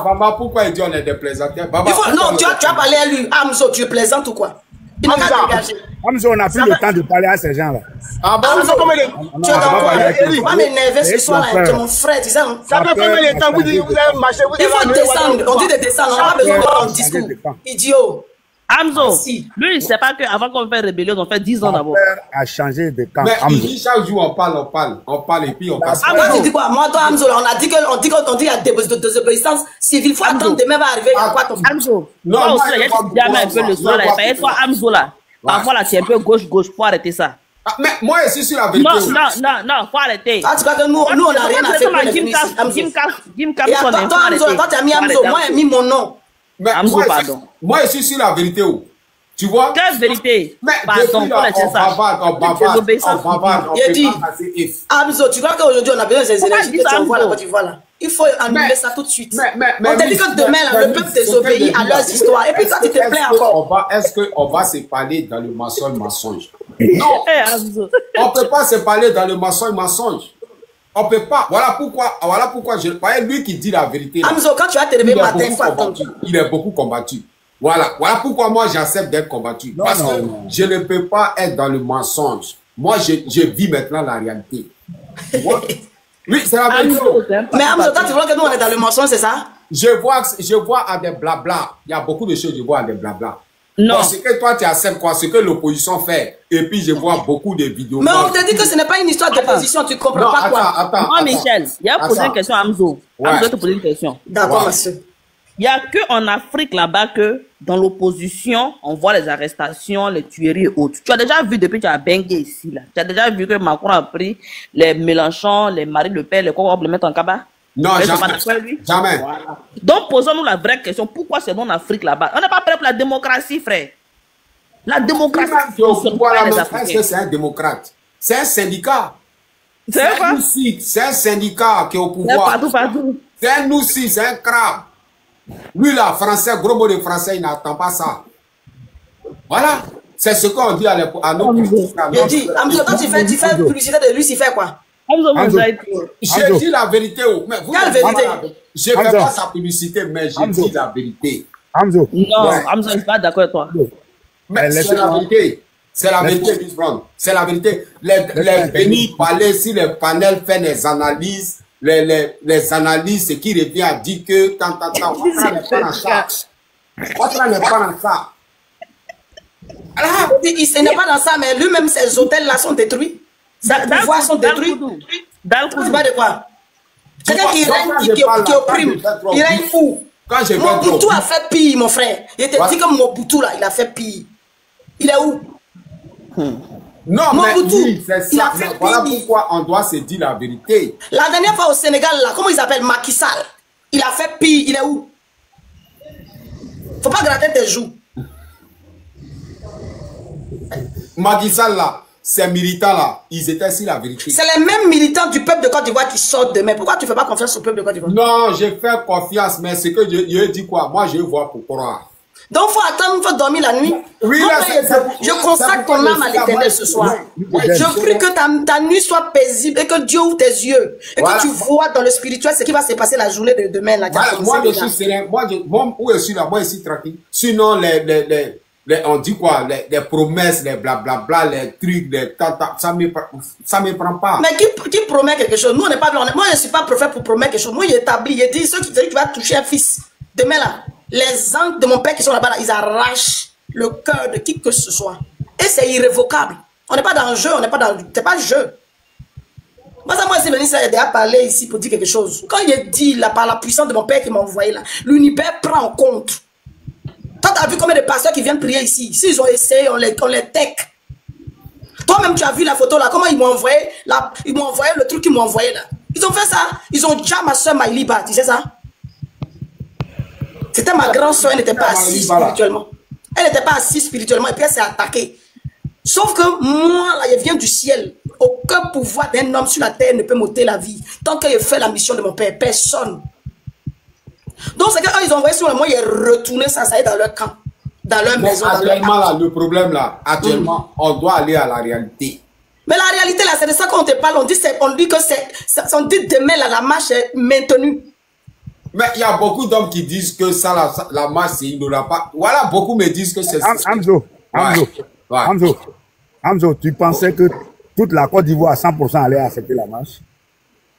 Bamba, pourquoi il dit on est des plaisantins? Non, tu as parlé à lui. Hamzo, tu es plaisant ou quoi? Il n'a qu'à dégager. Hamzo, on n'a plus le temps de parler à ces gens là. Hamzo, tu es dans quoi? Tu vas m'énerver ce soir là. Tu es mon frère, tu sais. Ça fait combien de temps vous avez marché? Il faut descendre. On dit de descendre. On n'a pas besoin de ton discours. Idiot. Hamzo, lui, il ne sait pas qu'avant qu'on fait rébellion, on fait 10 ans d'abord. A changé de camp. Mais il dit chaque jour on parle et puis on passe. Moi, tu dis quoi? Moi, toi, Hamzo, on a dit qu'il y a des désobéissance civile. Il faut attendre demain va arriver. Hamzo, moi aussi, il y a jamais un peu le soir là. Toi, Hamzo là, parfois là, tu es un peu gauche, faut arrêter ça. Ah, mais moi aussi sur la vérité. Non, faut arrêter. Ah, tu crois que nous on n'a rien à faire pour les venir ici, Amzo. Jim Cap, Et attends, toi, tu as mis Amzo, moi, j'ai mis mon nom. Mais Amzo, moi, pardon. Moi, je suis sur la vérité. Oh. Tu vois? Quelle vérité? Mais Pardon, pour les J'ai dit, Amzo, tu crois qu'aujourd'hui on a besoin de ces énergies que tu envoies à la Côte d'Ivoire là? Il faut annuler ça tout de suite. On te dit que demain, là, le peuple désobéit à leurs histoires. Et puis toi, tu te plains encore. Est-ce qu'on va se parler dans le mensonge? Non. On ne peut pas se parler dans le mensonge. On ne peut pas. Voilà pourquoi je parlais lui qui dit la vérité. Amzo, quand tu vas te lever matin, il faut attendre. Il est beaucoup combattu. Voilà pourquoi moi j'accepte d'être combattu. Parce que je ne peux pas être dans le mensonge. Moi, je vis maintenant la réalité. Oui, c'est la vérité. Mais Amzo, toi, tu vois que nous, on est dans le mensonge, c'est ça? Je vois à des blabla. Il y a beaucoup de choses, je vois à des blabla. Non. Bon, ce que toi, tu acceptes quoi? Ce que l'opposition fait. Et puis, je vois beaucoup de vidéos. Mais on te dit que ce n'est pas une histoire d'opposition. Tu ne comprends pas quoi? Attends. Moi, Michel, il y a posé une question à Amzo. Amzo te poser une question. D'accord, monsieur. Il n'y a qu'en Afrique là-bas que dans l'opposition, on voit les arrestations, les tueries et autres. Tu as déjà vu depuis que tu as bengué ici, là. Tu as déjà vu que Macron a pris les Mélenchon, les Marine Le Pen, les quoi, pour les mettre en cabas? Non, jamais. Voilà. Donc, posons-nous la vraie question. Pourquoi c'est en Afrique là-bas? On n'est pas prêt pour la démocratie, frère. La démocratie, est-ce que c'est un démocrate? C'est un syndicat. C'est un syndicat qui est au pouvoir. Partout. C'est un Noussi, c'est un crabe. Lui là, français, gros mot de français, il n'attend pas ça. Voilà. C'est ce qu'on dit à nos politiques. Je dis, Amzo, quand tu fais publicité de lui, il fait quoi? Je dis la vérité. Mais vous, quelle vérité? Je ne fais pas sa publicité, mais je dis la vérité. Amzo. Non, Amzo, je ne suis pas d'accord avec toi. Mais c'est la vérité. C'est la vérité, Miss Brown. C'est la vérité. Les bénis parler, si le panel fait des analyses, les analyses, ce qui revient à dire que Ouattara n'est pas dans ça. Ouattara n'est pas dans ça. Il n'est pas dans ça, mais lui-même, ses hôtels-là sont détruits. Ses pouvoirs sont détruits. Tu parles de quoi? Quelqu'un qui règne, qui opprime. Il règne fou. Mobutu a fait pire, mon frère. Il te dit que Mobutu, là, il a fait pire. Il est où? Non, Mobutu, il a fait voilà pourquoi on doit se dire la vérité. La dernière fois au Sénégal, là, comment ils appellent Macky Sall? Il a fait pire. Il est où? Faut pas gratter tes joues. Macky Sall, là, ces militants-là, ils étaient sur la vérité. C'est les mêmes militants du peuple de Côte d'Ivoire qui sortent demain. Pourquoi tu ne fais pas confiance au peuple de Côte d'Ivoire? Non, je fais confiance, mais ce que je dis quoi? Moi, je vois pour croire. Donc, il faut attendre, il faut dormir la nuit. Oui, là, je consacre ton âme à l'Éternel ce soir. Je prie que ta nuit soit paisible et que Dieu ouvre tes yeux. Et que tu vois dans le spirituel ce qui va se passer la journée de demain. Là, moi, je suis serein. Moi, où je suis là? Moi, je suis tranquille. Sinon, on dit quoi? Les promesses, les blablabla, les trucs, ça me prend pas. Mais qui promet quelque chose? Nous, on n'est pas blanc. Moi, je ne suis pas prophète pour promettre quelque chose. Moi, il établit, il dit, ceux qui disent que tu vas toucher un fils. Demain, là, les anges de mon père qui sont là-bas, là, ils arrachent le cœur de qui que ce soit. Et c'est irrévocable. On n'est pas dans le jeu, on n'est pas dans le... C'est pas le jeu. Moi, c'est venu, ça a déjà parlé ici pour dire quelque chose. Quand il dit, là, par la puissance de mon père qui m'a envoyé là, l'univers prend en compte. Toi, tu as vu combien de pasteurs qui viennent prier ici? S'ils ont essayé, on les tech. Toi-même, tu as vu la photo là, comment ils m'ont envoyé là, ils m'ont envoyé le truc qu'ils m'ont envoyé là. Ils ont fait ça. Ils ont déjà ma soeur Maïliba, tu sais ça? C'était ma grande soeur, elle n'était pas assise spirituellement. Elle n'était pas assise spirituellement et puis elle s'est attaquée. Sauf que moi, là, je viens du ciel. Aucun pouvoir d'un homme sur la terre ne peut m'ôter la vie. Tant qu'il fait la mission de mon père, personne. Donc, c'est qu'eux, ils ont envoyé sur moi, ils ont retourné ça y est dans leur camp, dans leur maison. Actuellement, là, le problème, là, actuellement, on doit aller à la réalité. Mais la réalité, là, c'est de ça qu'on te parle. On dit que on dit demain, là, la marche est maintenue. Mais il y a beaucoup d'hommes qui disent que ça, la marche, il n'aura pas. Voilà, beaucoup me disent que c'est ça. Amzo, tu pensais que toute la Côte d'Ivoire à 100% allait accepter la marche?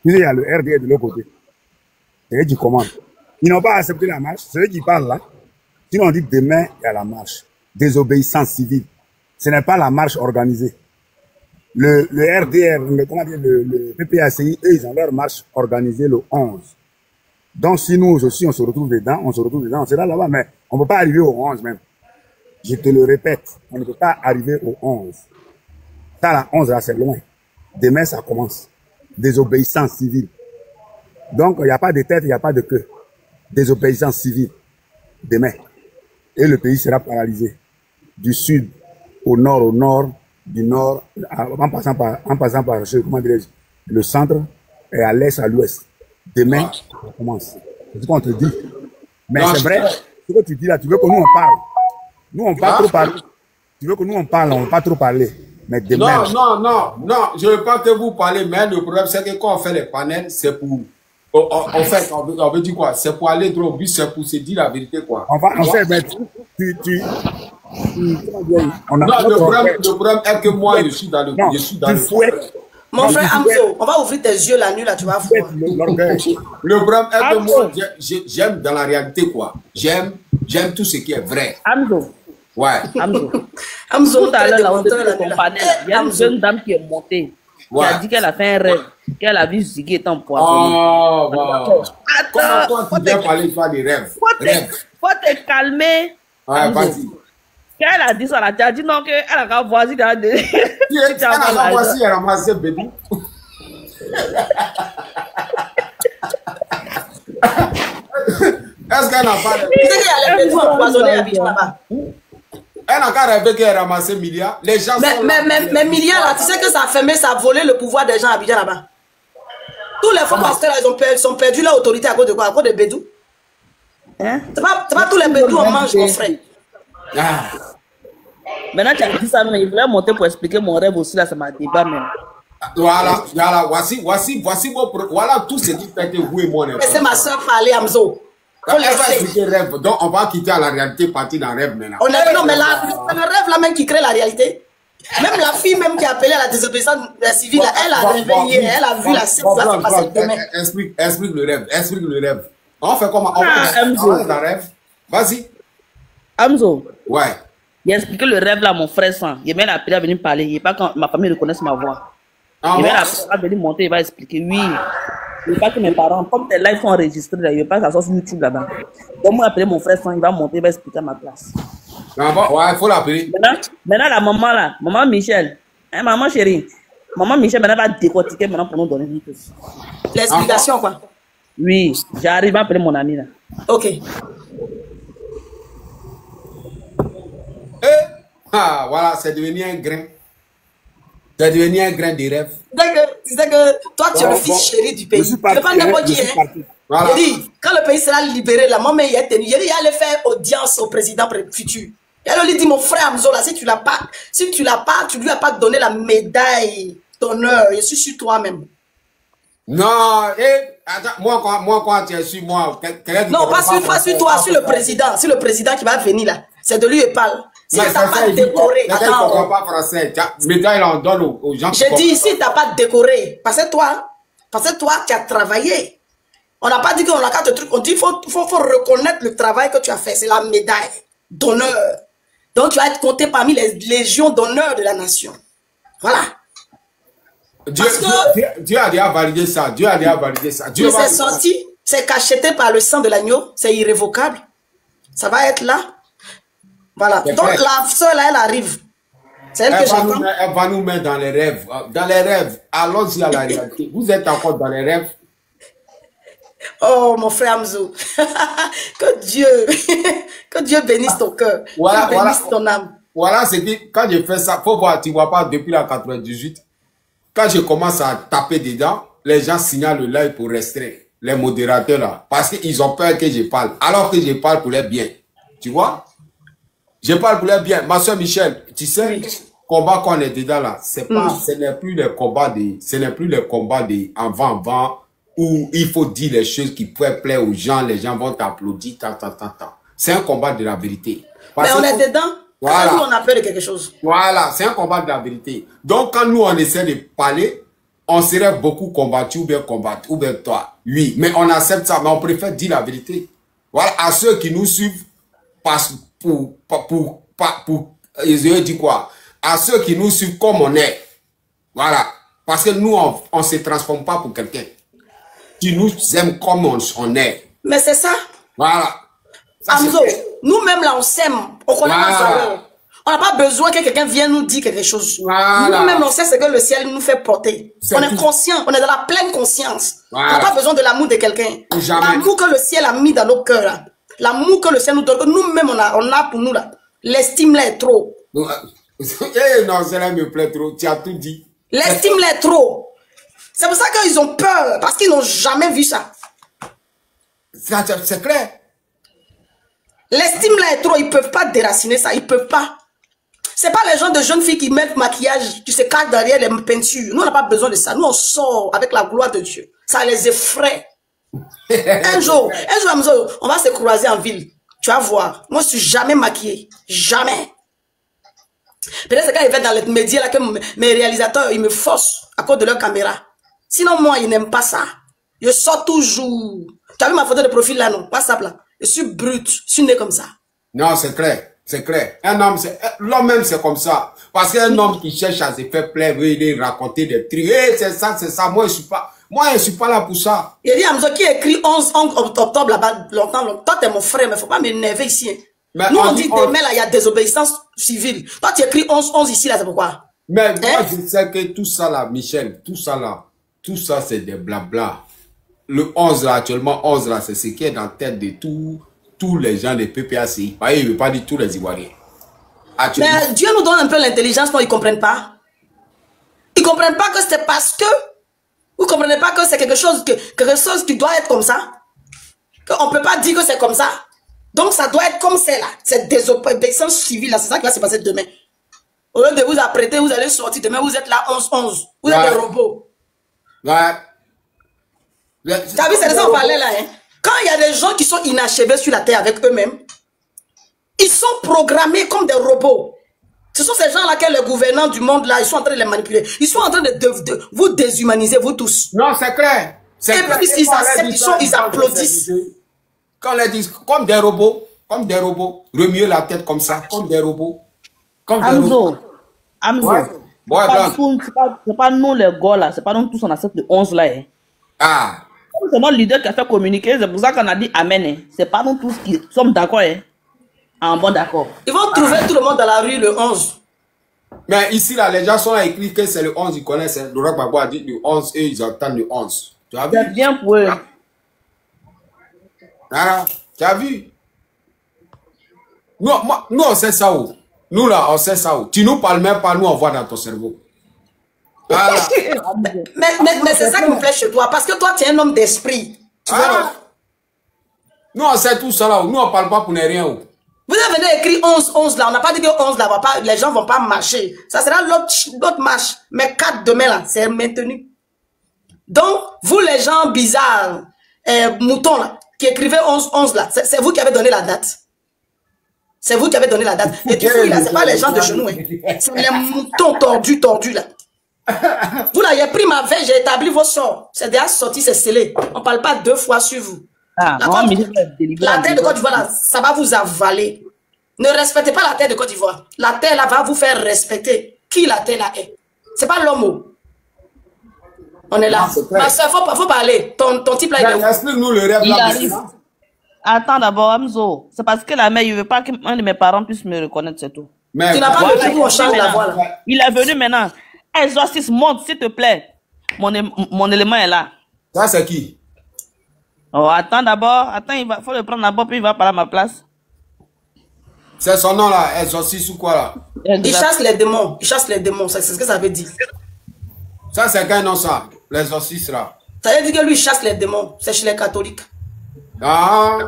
Puis il y a le RDR de l'autre côté. C'est eux qui commandent. Ils n'ont pas accepté la marche. C'est eux qui parlent là. Sinon, on dit que demain, il y a la marche. Désobéissance civile. Ce n'est pas la marche organisée. Le RDR, comment dire, le PPACI, eux, ils ont leur marche organisée le 11. Donc, si nous aussi, on se retrouve dedans, on sera là-bas, mais on ne peut pas arriver au 11 même. Je te le répète, on ne peut pas arriver au 11. T'as la 11 là, c'est loin. Demain, ça commence. Désobéissance civile. Donc, il n'y a pas de tête, il n'y a pas de queue. Désobéissance civile. Demain. Et le pays sera paralysé. Du sud au nord, du nord, en passant par comment dirais-je, le centre et à l'est, à l'ouest. Demain, ça commence. C'est ce qu'on te dit. Mais c'est vrai, ce que tu dis là, tu veux que nous on parle. Nous on va trop parler. Tu veux que nous on parle, on ne va pas trop parler. Mais demain. Non, je ne veux pas que vous parlez, mais le problème c'est que quand on fait les panels, c'est pour. En fait, on veut dire quoi? C'est pour aller droit au but, c'est pour se dire la vérité, quoi. On fait, mais le problème est que moi, je suis dans le. Mon frère Amzo, on va ouvrir tes yeux la nuit, là, tu vas voir. Le problème est que moi, j'aime dans la réalité, quoi. J'aime tout ce qui est vrai. Amzo. Ouais. Amzo, tout à l'heure, là, on était ton panel. Il y a une jeune dame qui est montée. Qui a dit qu'elle a fait un rêve. Qu'elle a vu Ziggy étant empoisonné. Oh, wow. Comment toi, tu viens parler de des rêves? Faut te calmer. Ouais, vas-y. Quand elle a dit ça, elle a dit non, qu'elle a qu'à voir si tu as des. Elle a qu'à voir si elle a ramassé bébé. Est-ce qu'elle n'a pas elle n'a qu'à rêver qu'elle a ramassé Milia. Les gens mais Milia, là, tu sais que ça a fermé, ça a volé le pouvoir des gens à Abidjan là-bas. Tous les faux pasteurs, ils ont perdu leur autorité à cause de quoi? À cause de Bédou. Hein? C'est pas tous les Bédou on mange, mon frère. Ah. Maintenant, tu as dit ça, mais il voulait monter pour expliquer mon rêve aussi, là, ça m'a débat même. Voilà, voilà tout ce qui fait que vous et moi. Laissez ma soeur parler, Amzo. Elle va expliquer rêve. Donc, on va quitter la réalité, partir dans le rêve maintenant. Non, mais là, c'est le rêve là même qui crée la réalité. Même la fille même qui a appelé à la désobéissance civile, elle a réveillé, elle a vu la scène, ça s'est passé demain. Explique le rêve. On fait comment? On fait dans le rêve. Vas-y. Amzo. Ouais. Il a expliqué le rêve là, mon frère sang. Il m'a appelé à venir parler. Il n'est pas quand ma famille reconnaisse ma voix. Il m'a appelé à venir monter, il va expliquer. Oui. Il ne veut pas que mes parents, comme tes lives sont enregistrés, là, il ne veut pas que ça soit sur YouTube là-bas. Donc, moi, appeler mon frère sang, il va monter, il va expliquer à ma place. Ouais, il faut l'appeler. Maintenant, la maman là, maman Michel, hein, maman chérie, maman Michel, maintenant, va décortiquer maintenant pour nous donner une chose. L'explication, quoi? Oui, j'arrive à appeler mon ami là. Ok. Voilà, c'est devenu un grain. C'est devenu un grain de rêve. Tu sais que toi, tu es le fils chéri du pays. Tu ne veux pas n'importe qui. Voilà. Il dit, quand le pays sera libéré, la maman il est tenu. Il allait faire audience au président futur. Et alors, il dit, mon frère Amzo, là, si tu lui as pas donné la médaille d'honneur, je suis sur toi-même. Non, attends, moi, quand tu es sur moi, non, pas sur toi, sur le président. Sur le président qui va venir là. C'est de lui et parle. Si tu n'as pas décoré, attends. Il ne comprend pas français. Médaille, il en donne aux gens. J'ai dit, si tu n'as pas décoré, parce que toi, tu as travaillé. On n'a pas dit qu'on a quatre trucs. On dit qu'il faut reconnaître le travail que tu as fait. C'est la médaille d'honneur. Donc, tu vas être compté parmi les légions d'honneur de la nation. Voilà. Dieu a déjà validé ça. Dieu a déjà validé ça. Mais c'est sorti, c'est cacheté par le sang de l'agneau. C'est irrévocable. Ça va être là. Voilà. Donc, la soeur là, elle arrive. C'est elle que j'attends. Elle va nous mettre dans les rêves. Dans les rêves. Allons-y à la réalité. Vous êtes encore dans les rêves. Oh, mon frère Amzo. que Dieu bénisse ton cœur. Voilà, bénisse ton âme. Voilà, c'est que quand je fais ça, faut voir, tu vois pas, depuis la 98, quand je commence à taper dedans, les gens signalent le live pour restreindre. Les modérateurs là. Parce qu'ils ont peur que je parle. Alors que je parle pour les biens. Tu vois? Je parle pour les biens. Ma soeur Michel, tu sais, le combat qu'on est dedans là, c'est pas, ce n'est plus le combat de avant, où il faut dire les choses qui peuvent plaire aux gens, les gens vont t'applaudir, C'est un combat de la vérité. Mais on est dedans, voilà. Quand nous on a peur de quelque chose. Voilà, c'est un combat de la vérité. Donc quand nous on essaie de parler, on serait beaucoup combattu ou bien combattu, ou bien toi. Oui, mais on accepte ça, mais on préfère dire la vérité. Voilà, à ceux qui nous suivent, je dis quoi? À ceux qui nous suivent comme on est. Voilà. Parce que nous, on ne se transforme pas pour quelqu'un. Qui nous aime comme on est. Mais c'est ça. Voilà. Amzo, nous-mêmes là, on s'aime. On connaît nos erreurs. On n'a pas besoin que quelqu'un vienne nous dire quelque chose. Voilà. Nous-mêmes, on sait ce que le ciel nous fait porter. On est conscient, on est dans la pleine conscience. Voilà. On n'a pas besoin de l'amour de quelqu'un. Jamais. L'amour que le ciel a mis dans nos cœurs, là. L'amour que le ciel nous donne, que nous-mêmes, on a pour nous, là. L'estime, là, est trop. Eh non, cela me plaît trop. Tu as tout dit. L'estime, là, est trop. C'est pour ça qu'ils ont peur, parce qu'ils n'ont jamais vu ça. C'est clair. L'estime, là, est trop. Ils ne peuvent pas déraciner ça. Ils ne peuvent pas. C'est pas les gens de jeunes filles qui mettent maquillage, qui se cachent derrière les peintures. Nous, on n'a pas besoin de ça. Nous, on sort avec la gloire de Dieu. Ça les effraie. un jour, Amzo, on va se croiser en ville. Tu vas voir. Moi, je suis jamais maquillée. Jamais. Peut-être c'est quand ils viennent dans les médias là que mes réalisateurs, ils me forcent à cause de leur caméra. Sinon, moi, ils n'aiment pas ça. Je sors toujours. Tu as vu ma photo de profil là, non? WhatsApp là. Je suis brute. Je suis né comme ça. Non, c'est clair. C'est clair. Un homme, l'homme même, c'est comme ça. Parce qu'un homme qui cherche à se faire plaisir, il raconter des trucs. Eh, c'est ça. Moi, je suis pas là pour ça. Il dit, Amzo, qui écrit 11 octobre là-bas, longtemps. Toi, t'es mon frère, mais faut pas m'énerver ici. Hein. Mais nous, on dit demain, là, il y a désobéissance civile. Toi, tu écris 11 ici, là, c'est pourquoi? Mais moi, je sais que tout ça là, Michel, tout ça, c'est des blabla. Le 11 là, actuellement, 11 là, c'est ce qui est dans la tête de tous les gens des PPACI. Il ne veut pas dire tous les Ivoiriens. Mais Dieu nous donne un peu l'intelligence, non, ils ne comprennent pas. Ils ne comprennent pas que c'est parce que, vous ne comprenez pas que c'est quelque chose qui doit être comme ça. Qu'on ne peut pas dire que c'est comme ça. Donc ça doit être comme c'est là. C'est désobéissance civile là, c'est ça qui va se passer demain. Au lieu de vous apprêter, vous allez sortir demain, vous êtes là 11-11. Vous êtes des robots. Ouais. Tu as vu, c'est de ça qu'on parlait là, hein? Quand il y a des gens qui sont inachevés sur la terre avec eux-mêmes, ils sont programmés comme des robots. Ce sont ces gens-là que les gouvernants du monde là, ils sont en train de les manipuler. Ils sont en train de vous déshumaniser, vous tous. Non, c'est clair. Et puis ils acceptent, ils applaudissent. Quand on les dit comme des robots, remuer la tête comme ça, comme des robots. Amzo. Ouais. C'est pas nous les gars là, c'est pas nous tous on accepte le 11 là. Hein. Ah. C'est notre leader qui a fait communiquer, c'est pour ça qu'on a dit Amen. Hein. C'est pas nous tous qui sommes d'accord. Hein. En bon d'accord. Ils vont trouver tout le monde dans la rue le 11. Mais ici là, les gens sont là écrits que c'est le 11, ils connaissent. Le Rock Babo a dit le 11 et ils entendent le 11. Tu as vu? C'est bien pour eux. Ah, tu as vu? Nous, on sait ça où? Nous là, on sait ça où? Tu nous parles même pas, nous on voit dans ton cerveau. Voilà. mais c'est ça qui me plaît chez toi, parce que toi tu es un homme d'esprit. Nous on sait tout ça là où? Nous on parle pas pour ne rien où? Vous avez venu écrire 11 là, on n'a pas dit que 11 là, les gens vont pas marcher. Ça sera l'autre marche. Mais 4 demain là, c'est maintenu. Donc, vous les gens bizarres, moutons là, qui écrivez 11 là, c'est vous qui avez donné la date. C'est vous qui avez donné la date. Et tu fouilles là, c'est pas les gens de chez nous. Hein. C'est les moutons tordus là. Vous là, j'ai pris ma veille, j'ai établi vos sorts. C'est déjà sorti, c'est scellé. On ne parle pas 2 fois sur vous. Ah, la terre de Côte d'Ivoire, là, ça va vous avaler. Ne respectez pas la terre de Côte d'Ivoire. La terre là va vous faire respecter qui la terre là est. C'est pas l'homme. On est là. Ma soeur, faut parler. Ton type là, il est où? Explique-nous le rêve là. Attends d'abord, Amzo. C'est parce que la mère, il veut pas qu'un de mes parents puisse me reconnaître, c'est tout. Mais tu n'as pas le pour changer la voix là. Il est venu maintenant. Exorciste, monte, s'il te plaît. Mon élément est là. Ça, c'est qui? Oh, attends d'abord. Attends, faut le prendre d'abord, puis il va parler à ma place. C'est son nom là, exorciste ou quoi là? Il chasse les démons. Il chasse les démons. C'est ce que ça veut dire. Ça, c'est quel nom ça? L'exorciste là. Ça veut dire que lui, il chasse les démons. C'est chez les catholiques. Ah.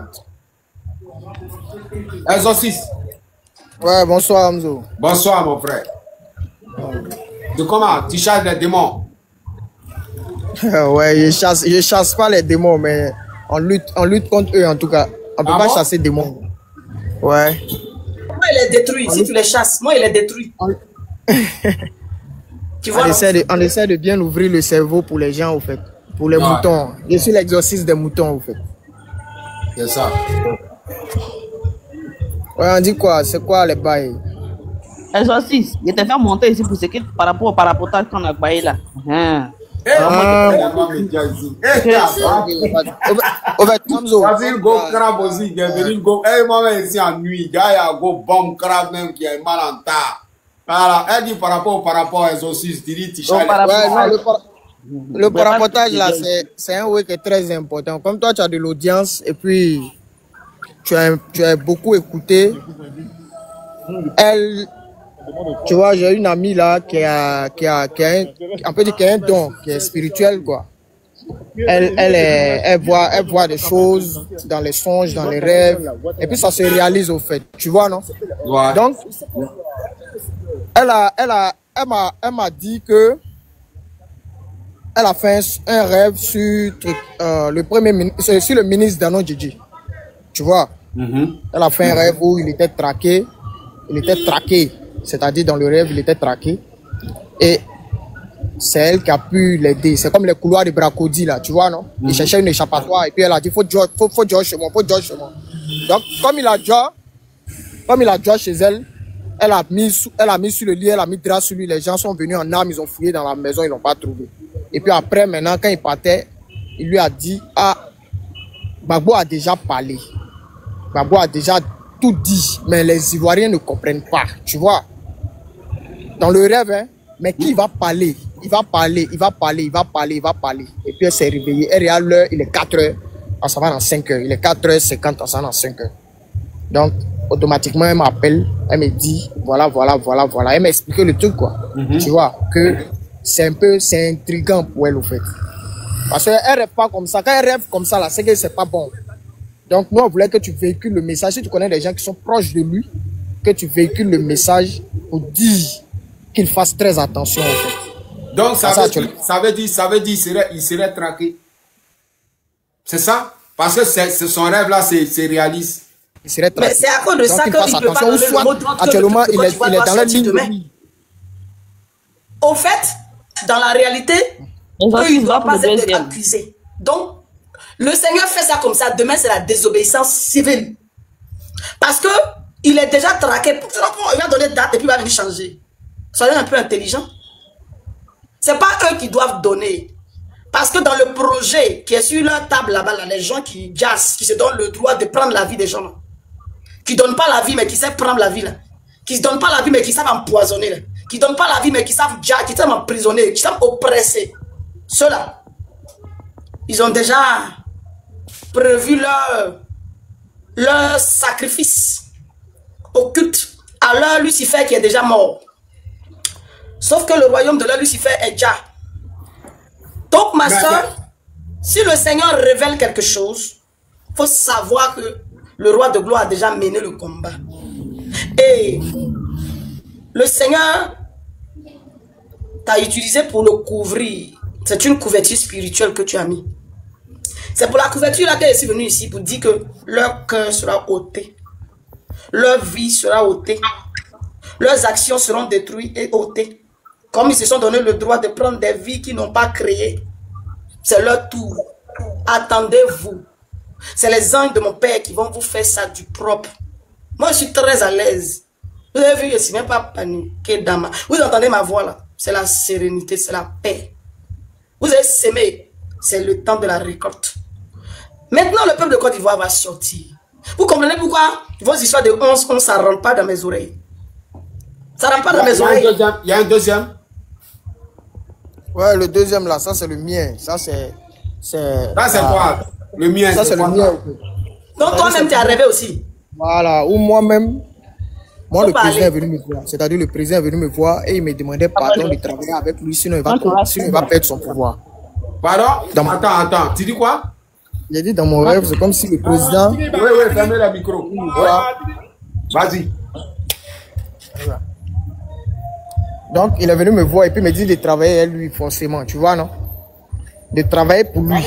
Exorciste. Ouais, bonsoir Amzo. Bonsoir mon frère. Comment? Tu chasses les démons? Ouais, je chasse pas les démons, mais on lutte contre eux en tout cas. On peut pas chasser des démons. Ouais. Moi, il est détruit. Si tu les chasses, moi, il est détruit. Tu vois, on essaie de bien ouvrir le cerveau pour les gens, au fait. Pour les moutons. Je suis l'exorciste des moutons, au fait. C'est ça. Ouais, on dit quoi? C'est quoi les bails? Exorciste, je t'ai fait monter ici pour ce qui est par rapport au parapotage qu'on a baillé là. Au fait, Kamzo. Vas-y, go crabe aussi, il est venu go. Eh, moi, ici en nuit, il y a go bomb crabe même qui est mal en tas. Voilà, elle dit par rapport à exorcisme, il dit Tichal. Le paraportage là, c'est un oui qui est très important. Comme toi, tu as de l'audience et puis tu as beaucoup écouté. Elle, tu vois, j'ai une amie là qui a un don, qui est spirituel quoi. Elle voit des choses dans les songes, dans les rêves, et puis ça se réalise au fait. Tu vois, non? Ouais. Donc, elle m'a dit que elle a fait un rêve sur sur le ministre Danon Djidji. Tu vois? Elle a fait un rêve où il était traqué. C'est-à-dire dans le rêve, il était traqué. Et c'est elle qui a pu l'aider. C'est comme les couloirs de Bracody là, tu vois, non? Il cherchait une échappatoire et puis elle a dit faut George chez moi. Donc, comme il a George chez elle, elle a mis sur le lit, elle a mis drap sur lui. Les gens sont venus en armes, ils ont fouillé dans la maison, ils l'ont pas trouvé. Et puis après, maintenant, quand il partait, il lui a dit, Gbagbo a déjà parlé. Gbagbo a déjà tout dit, mais les Ivoiriens ne comprennent pas, tu vois. Dans le rêve, hein, mais qui va parler? Il va parler. Et puis elle s'est réveillée. Elle regarde l'heure, il est 4 heures, on s'en va dans 5 heures. Il est 4h50, on s'en va dans 5 heures. Donc, automatiquement, elle m'appelle, elle me dit, voilà. Elle m'a expliqué le truc, quoi. Tu vois, que c'est intriguant pour elle, au fait. Parce qu'elle rêve pas comme ça. Quand elle rêve comme ça, là, c'est que c'est pas bon. Donc, moi, on voulait que tu véhicules le message. Si tu connais des gens qui sont proches de lui, que tu véhicules le message pour dire qu'il fasse très attention, en fait. Donc, ça veut dire il serait traqué. C'est ça? Parce que son rêve là, c'est réaliste. Mais c'est à cause de ça qu'il ne peut pas donner le mot d'ordre. Actuellement, il est dans la ligne de vie. Au fait, dans la réalité, il ne doit pas être accusé. Donc, le Seigneur fait ça comme ça. Demain, c'est la désobéissance civile. Parce que il est déjà traqué. Il va donner date et puis il va venir changer. Soyez un peu intelligent. Ce n'est pas eux qui doivent donner. Parce que dans le projet qui est sur leur table là-bas, là, les gens qui jassent, qui se donnent le droit de prendre la vie des gens, là, qui ne donnent pas la vie mais qui savent prendre la vie, là, qui ne se donnent pas la vie mais qui savent empoisonner, là, qui ne donnent pas la vie mais qui savent emprisonner, qui savent oppresser, ceux-là, ils ont déjà prévu leur sacrifice au culte à leur Lucifer qui est déjà mort. Sauf que le royaume de leur Lucifer est déjà. Donc, ma soeur, si le Seigneur révèle quelque chose, il faut savoir que le roi de gloire a déjà mené le combat. Et le Seigneur t'a utilisé pour le couvrir. C'est une couverture spirituelle que tu as mis. C'est pour la couverture là que je suis venu ici pour dire que leur cœur sera ôté. Leur vie sera ôtée. Leurs actions seront détruites et ôtées. Comme ils se sont donné le droit de prendre des vies qu'ils n'ont pas créées. C'est leur tour. Attendez-vous. C'est les anges de mon Père qui vont vous faire ça du propre. Moi, je suis très à l'aise. Vous avez vu, je ne suis même pas paniqué dans ma... Vous entendez ma voix là? C'est la sérénité, c'est la paix. Vous avez sémé. C'est le temps de la récolte. Maintenant, le peuple de Côte d'Ivoire va sortir. Vous comprenez pourquoi vos histoires de 11, ça ne rentre pas dans mes oreilles? Ça ne rentre pas dans mes oreilles. Il y a un deuxième. Ouais, le deuxième là, ça c'est le mien. Ça c'est quoi? Le mien. Ça c'est le mien. Donc toi-même tu as rêvé aussi. Voilà, ou moi-même, le président est venu me voir. C'est-à-dire le président est venu me voir et il me demandait pardon de travailler avec lui, sinon il va perdre son pouvoir. Pardon? Attends, tu dis quoi? J'ai dit dans mon rêve, c'est comme si le président... Oui, fermez le micro. Vas-y. Donc, il est venu me voir et puis me dit de travailler avec lui, forcément, tu vois, non? De travailler pour lui.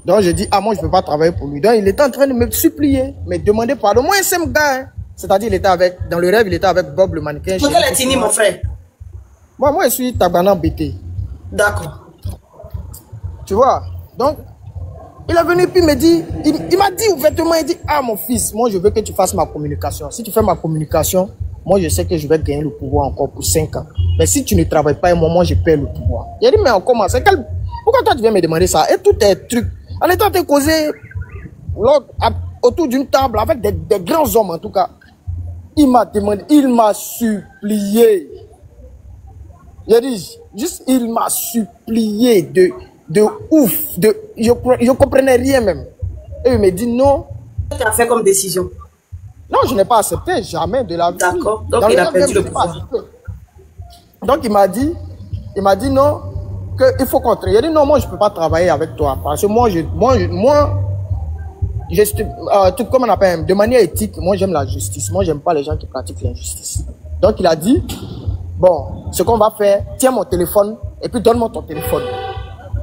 Donc, je dis, moi, je ne peux pas travailler pour lui. Donc, il était en train de me supplier, me demander pardon. Moi, c'est mon gars, hein. C'est-à-dire, il était avec, dans le rêve, il était avec Bob le mannequin. Quel est Tini, mon frère? Moi, je suis Tabanan BT. D'accord. Tu vois? Donc, il est venu puis il me dit, il m'a dit ouvertement, il dit, mon fils, moi, je veux que tu fasses ma communication. Si tu fais ma communication, moi je sais que je vais gagner le pouvoir encore pour 5 ans. Mais si tu ne travailles pas, moi je perds le pouvoir. Il a dit, mais on commence. Pourquoi toi tu viens me demander ça? Et tout est truc. On est en train de causer autour d'une table avec des grands hommes en tout cas. Il m'a demandé, il m'a supplié. Il a dit, juste il m'a supplié de ouf. Je comprenais rien même. Et il me dit non. Qu'est-ce que tu as fait comme décision? Non, je n'ai pas accepté, jamais de la vie. D'accord, donc il a perdu le pouvoir. Donc il m'a dit non, qu'il faut contrer. Il a dit non, moi je ne peux pas travailler avec toi. Parce que moi, comme on appelle, de manière éthique, moi j'aime la justice. Moi j'aime pas les gens qui pratiquent l'injustice. Donc il a dit, bon, ce qu'on va faire, tiens mon téléphone et puis donne-moi ton téléphone.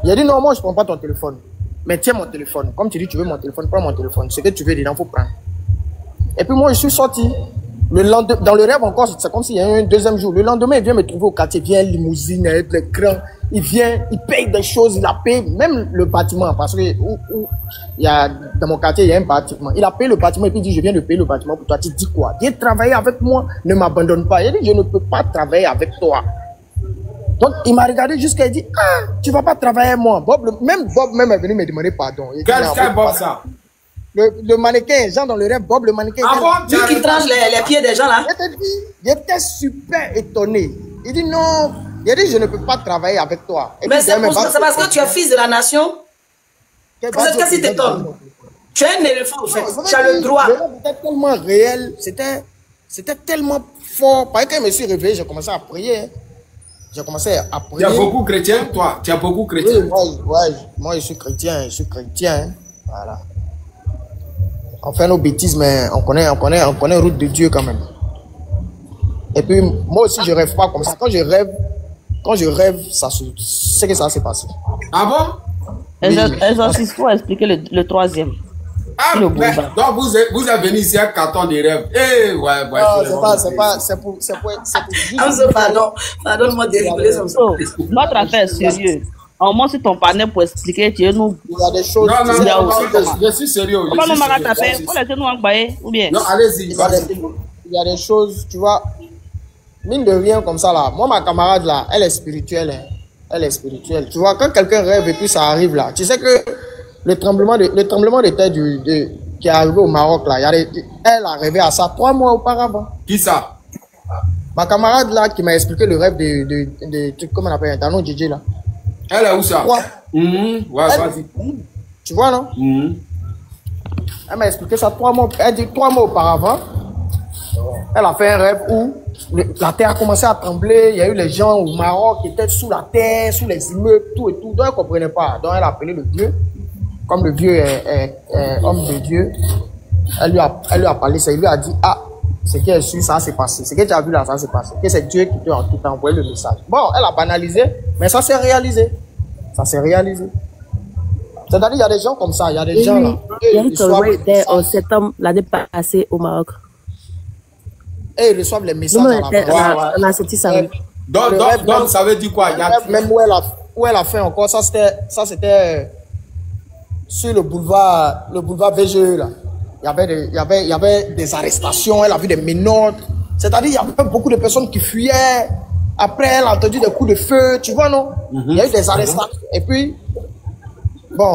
Il a dit non, moi je ne prends pas ton téléphone. Mais tiens mon téléphone. Comme tu dis, tu veux mon téléphone, prends mon téléphone. Ce que tu veux dedans, il faut prendre. Et puis moi, je suis sorti. Dans le rêve encore, c'est comme s'il y a eu un deuxième jour. Le lendemain, il vient me trouver au quartier. Il vient limousine avec les crans. Il vient, il paye des choses. Il a payé même le bâtiment. Parce que dans mon quartier, il y a un bâtiment. Il a payé le bâtiment et puis il dit, je viens de payer le bâtiment pour toi. Tu dis quoi? Viens travailler avec moi. Ne m'abandonne pas. Il dit, je ne peux pas travailler avec toi. Donc, il m'a regardé jusqu'à il dit, ah, tu vas pas travailler avec moi. Bob est venu me demander pardon. Quel Bob ça? Le mannequin, Jean dans le rêve, Bob le mannequin. Ah bon, lui qui tranche les pieds des gens là. J'étais super étonné. Il dit non, il dit je ne peux pas travailler avec toi. Mais c'est parce que tu es fils de la nation. Qu'est-ce qui t'étonne? Tu es un éléphant en fait, tu as le droit. Le rêve était tellement réel, c'était tellement fort. Parce que je me suis réveillé, j'ai commencé à prier. J'ai commencé à prier. Tu es beaucoup chrétien, toi? Tu es beaucoup chrétien? Oui, moi je suis chrétien, Voilà. On fait nos bêtises, mais on connaît route de Dieu quand même. Et puis, moi aussi, je rêve pas comme ça. Quand je rêve, c'est que ça s'est passé. Ah bon? Il faut expliquer le troisième. Ah, donc vous êtes venu ici à 4 ans de rêve. Eh, ouais. C'est pour pardonne-moi de rigoler comme ça. Notre affaire est sérieuse. On monte sur ton panel pour expliquer, tu nous. Il y a des choses. Non, je suis sérieux. Comment nous marquons ta fait? On laisse nous envoyer ou bien? Non, allez-y. Il y a des choses, tu vois. Mine de rien comme ça là. Moi, ma camarade là, elle est spirituelle. Elle est spirituelle. Tu vois, quand quelqu'un rêve et puis ça arrive là, tu sais que le tremblement de terre qui est arrivé au Maroc là, elle a rêvé à ça 3 mois auparavant. Qui ça? Ma camarade là qui m'a expliqué le rêve de trucs, comment on appelle, Tano DJ là. Elle est où ça? Ouais, vas-y. Tu vois, non? Elle m'a expliqué ça 3 mois. Elle dit 3 mois auparavant, elle a fait un rêve où la terre a commencé à trembler. Il y a eu les gens au Maroc qui étaient sous la terre, sous les immeubles, tout et tout. Donc elle ne comprenait pas. Donc elle a appelé le vieux. Comme le vieux est homme de Dieu, elle lui a parlé ça. Il lui a dit, ah, ce qui est sûr, ça s'est passé. Ce que tu as vu là, ça s'est passé. Que c'est Dieu qui t'a envoyé le message. Bon, elle a banalisé, mais ça s'est réalisé. Ça s'est réalisé. C'est-à-dire, il y a des gens comme ça, il y a des gens là. Yannick Olway était en septembre l'année passée au Maroc. Et ils reçoivent les messages à la base. On a sorti ça. Donc, ça veut dire quoi? Même où elle a fait encore, ça c'était sur le boulevard VGE là. Il y avait des arrestations, elle a vu des menottes. C'est-à-dire, il y avait beaucoup de personnes qui fuyaient. Après, elle a entendu des coups de feu, tu vois, non? Il y a eu des arrestations. Et puis, bon.